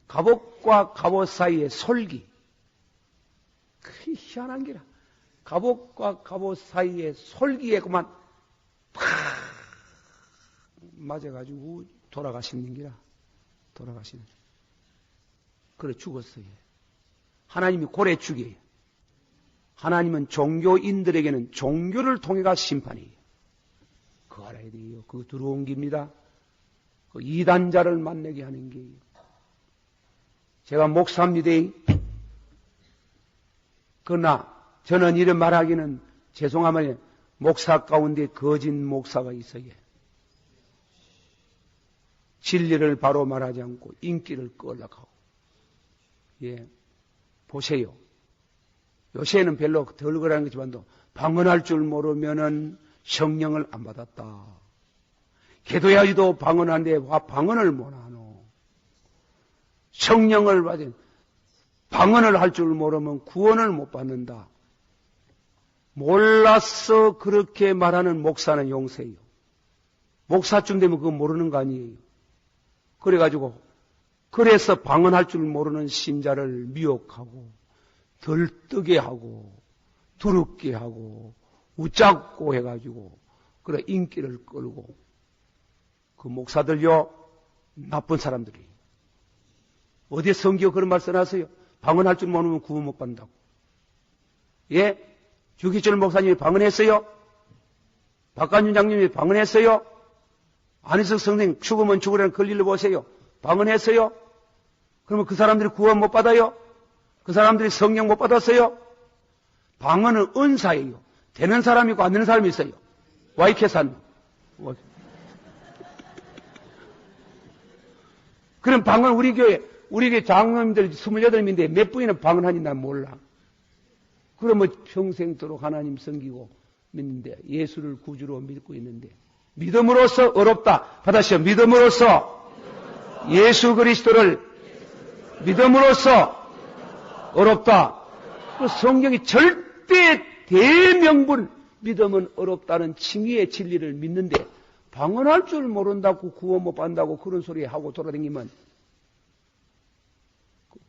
S1: 갑옷과 갑옷 사이의 솔기. 그 희한한 게라. 갑옷과 갑옷 사이의 솔기에 그만 팍 맞아가지고 돌아가시는 게라. 돌아가시는. 그래 죽었어요. 하나님이 고래 죽여요. 하나님은 종교인들에게는 종교를 통해가 심판이에요. 그거 알아야 돼요. 그거 들어온 겁니다. 그 이단자를 만나게 하는 게요. 제가 목사입니다. 그러나 저는 이런 말하기는 죄송하면 목사 가운데 거짓 목사가 있어요. 진리를 바로 말하지 않고 인기를 끌려가고. 예, 보세요. 요새는 별로 덜 그러는 거지만도 방언할 줄 모르면은 성령을 안 받았다. 기도해야지도 방언하는데 방언을 못하노. 성령을 받은 방언을 할 줄 모르면 구원을 못 받는다. 몰라서 그렇게 말하는 목사는 용서해요. 목사쯤 되면 그거 모르는 거 아니에요. 그래서 방언할 줄 모르는 신자를 미혹하고 들뜨게 하고 두렵게 하고 웃잡고 해가지고 그래 인기를 끌고 그 목사들요 나쁜 사람들이 어디에 성경 그런 말 써놨어요? 방언할 줄 모르면 구원 못 받는다고. 예? 주기철 목사님이 방언했어요? 박관준 장님이 방언했어요? 안희석 선생 죽으면 죽으라는 권리를 보세요. 방언했어요? 그러면 그 사람들이 구원 못 받아요? 그 사람들이 성령 못 받았어요? 방언은 은사예요. 되는 사람이 있고 안 되는 사람이 있어요. 와이케산. 그럼 방언 우리 교회 장로님들 28명인데 몇 분이나 방언하니 난 몰라. 그러면 평생도록 하나님 섬기고 믿는데 예수를 구주로 믿고 있는데 믿음으로써 어렵다. 받아시오. 믿음으로써 예수 그리스도를 믿음으로써 어렵다. 그 성경이 절대 대명분 믿음은 어렵다는 칭의의 진리를 믿는데 방언할 줄 모른다고 구원 못 받는다고 그런 소리 하고 돌아다니면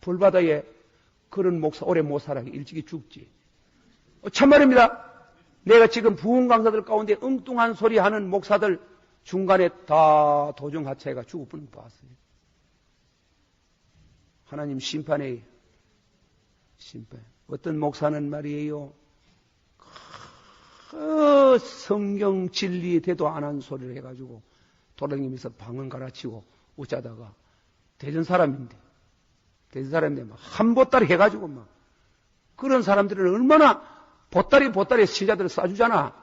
S1: 불바다에 그런 목사 오래 못 살아. 일찍이 죽지. 참말입니다. 내가 지금 부흥 강사들 가운데 엉뚱한 소리 하는 목사들 중간에 다 도중하차해가 죽을 뻔 봤어요. 하나님 심판에 심판. 어떤 목사는 말이에요. 성경 진리에 대도 안 한 소리를 해가지고 돌아다니면서 방언 가르치고 어쩌다가 대전 사람인데 막 한보따리 해가지고 막 그런 사람들은 얼마나 보따리 신자들을 쏴주잖아.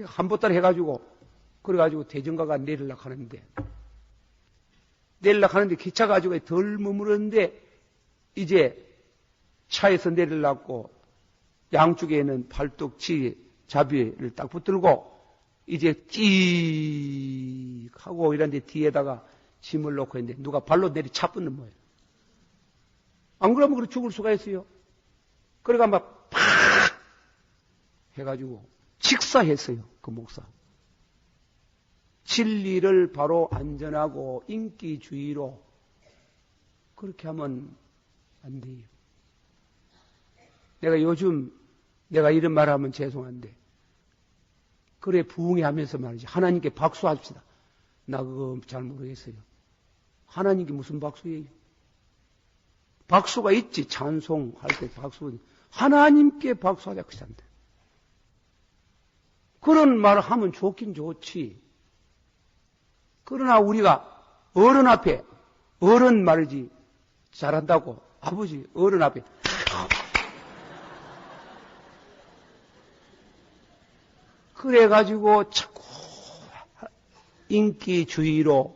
S1: 한보따리 해가지고 그래가지고 대전가가 내리려고 하는데 기차 가지고 덜 머무르는데 이제 차에서 내리려고 양쪽에 있는 팔뚝치 자비를 딱 붙들고 이제 띠익 하고 이런데 뒤에다가 짐을 놓고 있는데 누가 발로 내리 차붙는 거예요. 안 그러면 그렇게 죽을 수가 있어요. 그래가 막 팍 해가지고 직사했어요. 그 목사. 진리를 바로 안전하고 인기주의로 그렇게 하면 안 돼요. 내가 이런 말 하면 죄송한데 그래 부흥회 하면서 말이지 하나님께 박수합시다. 나 그거 잘 모르겠어요. 하나님께 무슨 박수예요? 박수가 있지. 찬송할 때 박수. 하나님께 박수하자 그 사람들. 그런 말을 하면 좋긴 좋지. 그러나 우리가 어른 앞에 어른 말이지 잘한다고 아버지 어른 앞에 그래가지고 자꾸 인기주의로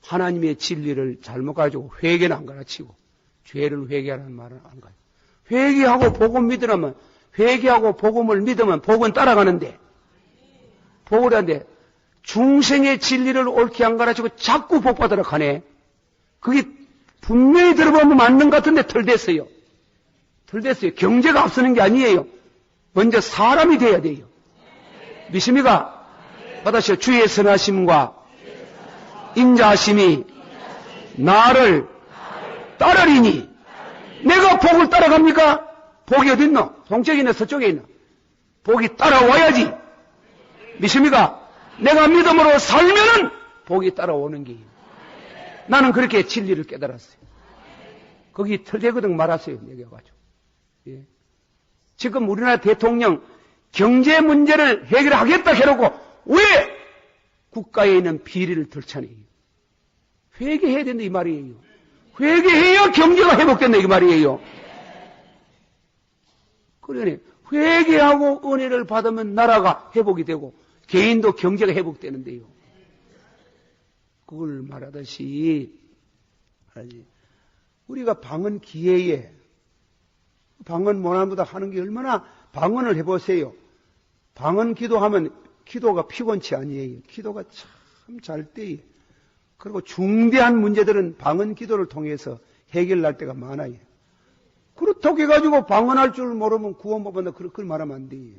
S1: 하나님의 진리를 잘못 가지고 회개는 안 가르치고 죄를 회개하라는 말은 안 가요. 회개하고 복음 믿으라면 회개하고 복음을 믿으면 복은 따라가는데 복을 하는데 중생의 진리를 옳게 안 가르치고 자꾸 복 받으러 가네. 그게 분명히 들어보면 맞는 것 같은데 덜됐어요. 경제가 앞서는 게 아니에요. 먼저 사람이 돼야 돼요. 믿습니까? 받아시오. 주의 선하심과 인자하심이 나를 따르리니 내가 복을 따라갑니까? 복이 어디 있노? 동쪽에 있나 서쪽에 있나? 복이 따라와야지. 믿습니까? 내가 믿음으로 살면은 복이 따라오는 게 나는 그렇게 진리를 깨달았어요. 거기 털대거든 말았어요. 내가 가지고. 예. 지금 우리나라 대통령 경제 문제를 해결하겠다 해놓고 왜 국가에 있는 비리를 들춰내요? 회개해야 된다 이 말이에요. 회개해야 경제가 회복된다 이 말이에요. 그러니 회개하고 은혜를 받으면 나라가 회복이 되고 개인도 경제가 회복되는데요. 그걸 말하듯이 우리가 방언 기회에 방언 모난보다 하는 게 얼마나 방언을 해보세요. 방언 기도하면 기도가 피곤치 아니에요. 기도가 참 잘 돼요. 그리고 중대한 문제들은 방언 기도를 통해서 해결날 때가 많아요. 그렇다고 해가지고 방언할 줄 모르면 구원 못 받는다. 그렇게 말하면 안 돼요.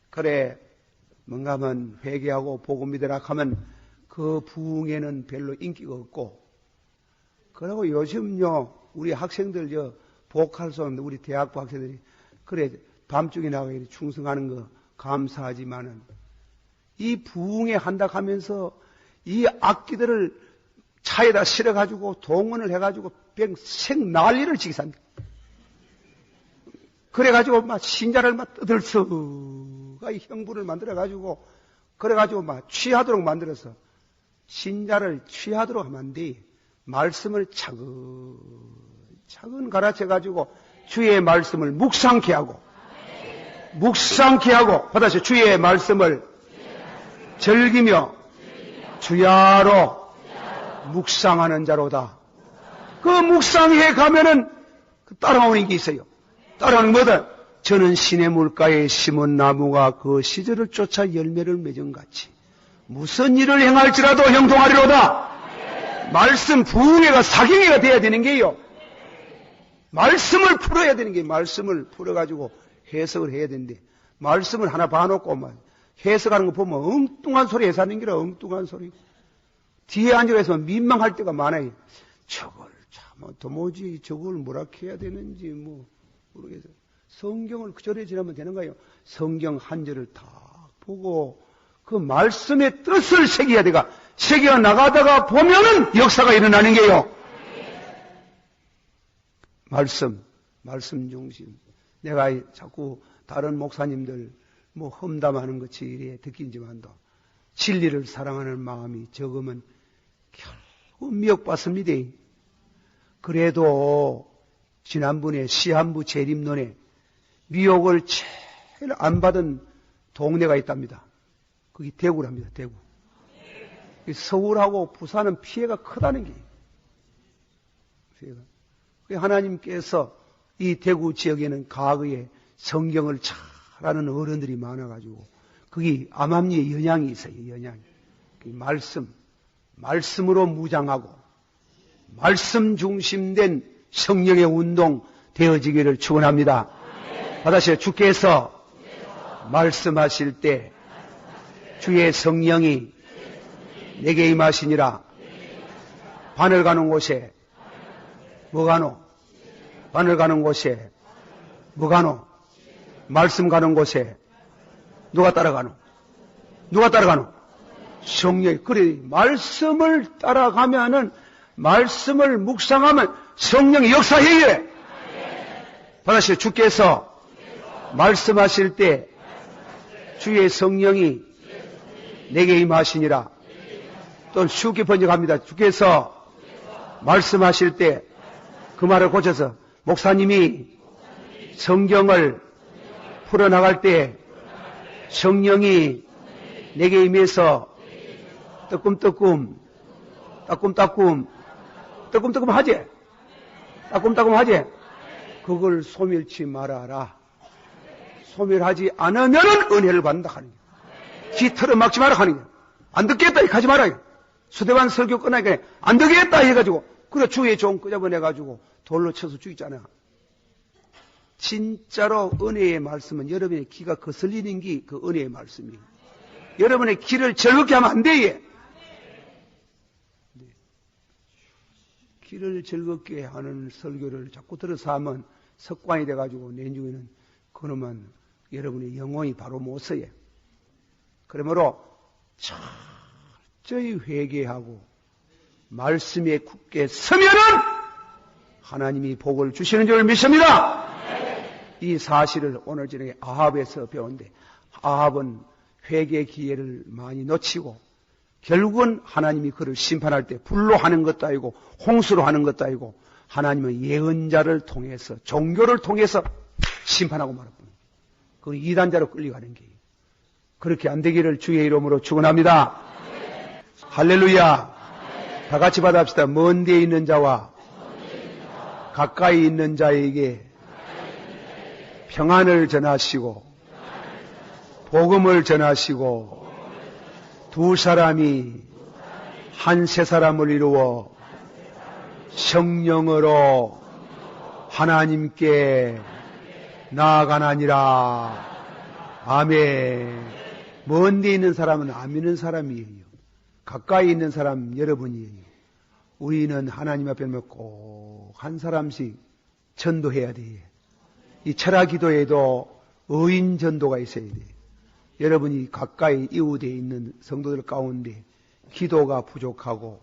S1: 그래 뭔가 하면 회개하고 복음 믿으라 하면 그 부흥에는 별로 인기가 없고 그리고 요즘요 우리 학생들 보컬송 우리 대학부 학생들이 그래 밤중에 나가 충성하는 거 감사하지만은 이 부흥회 한다 하면서 이 악기들을 차에다 실어가지고 동원을 해가지고 생 난리를 치게 산다. 그래가지고 막 신자를 막 떠들썩 그가 형부를 만들어가지고, 그래가지고 막 취하도록 만들어서, 신자를 취하도록 하면 안 돼. 말씀을 차근차근 가르쳐가지고, 주의 말씀을 묵상케 하고, 받아서 주의 말씀을 즐기며 주야로 묵상하는 자로다. 그 묵상해 가면은 따라오는 게 있어요. 따라오는 거다. 저는 시냇물가에 심은 나무가 그 시절을 쫓아 열매를 맺은 같이 무슨 일을 행할지라도 형통하리로다. 말씀 부흥회가 사경회가 돼야 되는 게요. 말씀을 풀어야 되는 게, 말씀을 풀어가지고 해석을 해야 되는데, 말씀을 하나 봐놓고 막 해석하는 거 보면 엉뚱한 소리 해석하는 게라 엉뚱한 소리. 뒤에 앉아서 민망할 때가 많아요. 저걸 참 도무지 저걸 뭐라 해야 되는지 모르겠어. 성경을 그 절에 지나면 되는 거예요. 성경 한 절을 다 보고 그 말씀의 뜻을 새겨야 돼가. 새겨 나가다가 보면은 역사가 일어나는 게요. 말씀 중심. 내가 자꾸 다른 목사님들 험담하는 것이 이래 듣긴지만도 진리를 사랑하는 마음이 적으면 결국 미혹받습니다. 그래도 지난번에 시한부 재림론에 미혹을 제일 안 받은 동네가 있답니다. 그게 대구랍니다. 대구. 서울하고 부산은 피해가 크다는 게. 하나님께서 이 대구 지역에는 과거에 성경을 잘 아는 어른들이 많아가지고 거기 암암리에 연양이 있어요. 연양이. 말씀으로 무장하고 말씀 중심된 성령의 운동 되어지기를 축원합니다. 받으시오. 주께서 말씀하실 때 주의 성령이 내게 임하시니라. 바늘 가는 곳에 뭐 가노? 바늘 가는 곳에 뭐 가노? 말씀 가는 곳에 누가 따라가노? 성령이. 그래, 말씀을 따라가면은, 말씀을 묵상하면 성령이 역사해요. 받으시오. 주께서 말씀하실 때 주의 성령이 내게 임하시니라. 또 쉽게 번역합니다. 주께서 말씀하실 때 그 말을 고쳐서 목사님이 성경을 풀어나갈 때 성령이 내게 임해서 따끔따끔 하지? 따끔따끔 하지? 그걸 소멸치 말아라. 소멸하지 않으면 은혜를 받는다 하는 거야. 귀 틀어막지 마라 하는 거야. 안 듣겠다 하지 마라. 수대반 설교 끝나니까 안 듣겠다 해가지고 그래 주의 종 끄집어내가지고 돌로 쳐서 죽이잖아. 진짜로 은혜의 말씀은 여러분의 귀가 거슬리는 게 그 은혜의 말씀이에요. 여러분의 귀를 즐겁게 하면 안 돼. 귀를 즐겁게 하는 설교를 자꾸 들어서 하면 습관이 돼가지고 내중에는 그러면 여러분의 영혼이 바로 못 서요. 그러므로 철저히 회개하고 말씀에 굳게 서면은 하나님이 복을 주시는 줄 믿습니다. 이 사실을 오늘 저녁에 아합에서 배운데 아합은 회개 기회를 많이 놓치고 결국은 하나님이 그를 심판할 때 불로 하는 것도 아니고 홍수로 하는 것도 아니고 하나님은 예언자를 통해서 종교를 통해서 심판하고 말았습니다. 그 이단자로 끌려가는 게 그렇게 안 되기를 주의 이름으로 축원합니다. 할렐루야. 다 같이 받아합시다. 먼 데에 있는 자와 가까이 있는 자에게 평안을 전하시고 복음을 전하시고 두 사람이 한 세 사람을 이루어 성령으로 하나님께 나아가나니라. 아멘. 먼 데 있는 사람은 안 믿는 사람이에요. 가까이 있는 사람 여러분이에요. 우리는 하나님 앞에 꼭 한 사람씩 전도해야 돼. 이 철학 기도에도 의인 전도가 있어야 돼. 여러분이 가까이 이웃에 있는 성도들 가운데 기도가 부족하고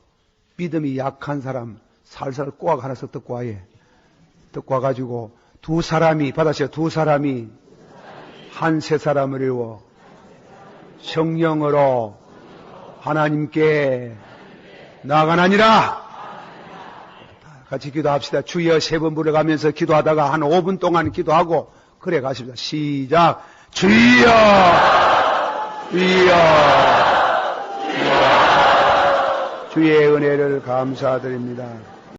S1: 믿음이 약한 사람 살살 꼬아 하나씩 듣고 와예. 듣고 와가지고 두 사람이 받아서 두 사람이 한 세 사람을 이루어 성령으로 하나님께 나아가나니라. 같이 기도합시다. 주여 세 번 부르가면서 기도하다가 한 5분 동안 기도하고 그래 가십니다. 시작. 주여, 주여, 주여. 주의 은혜를 감사드립니다.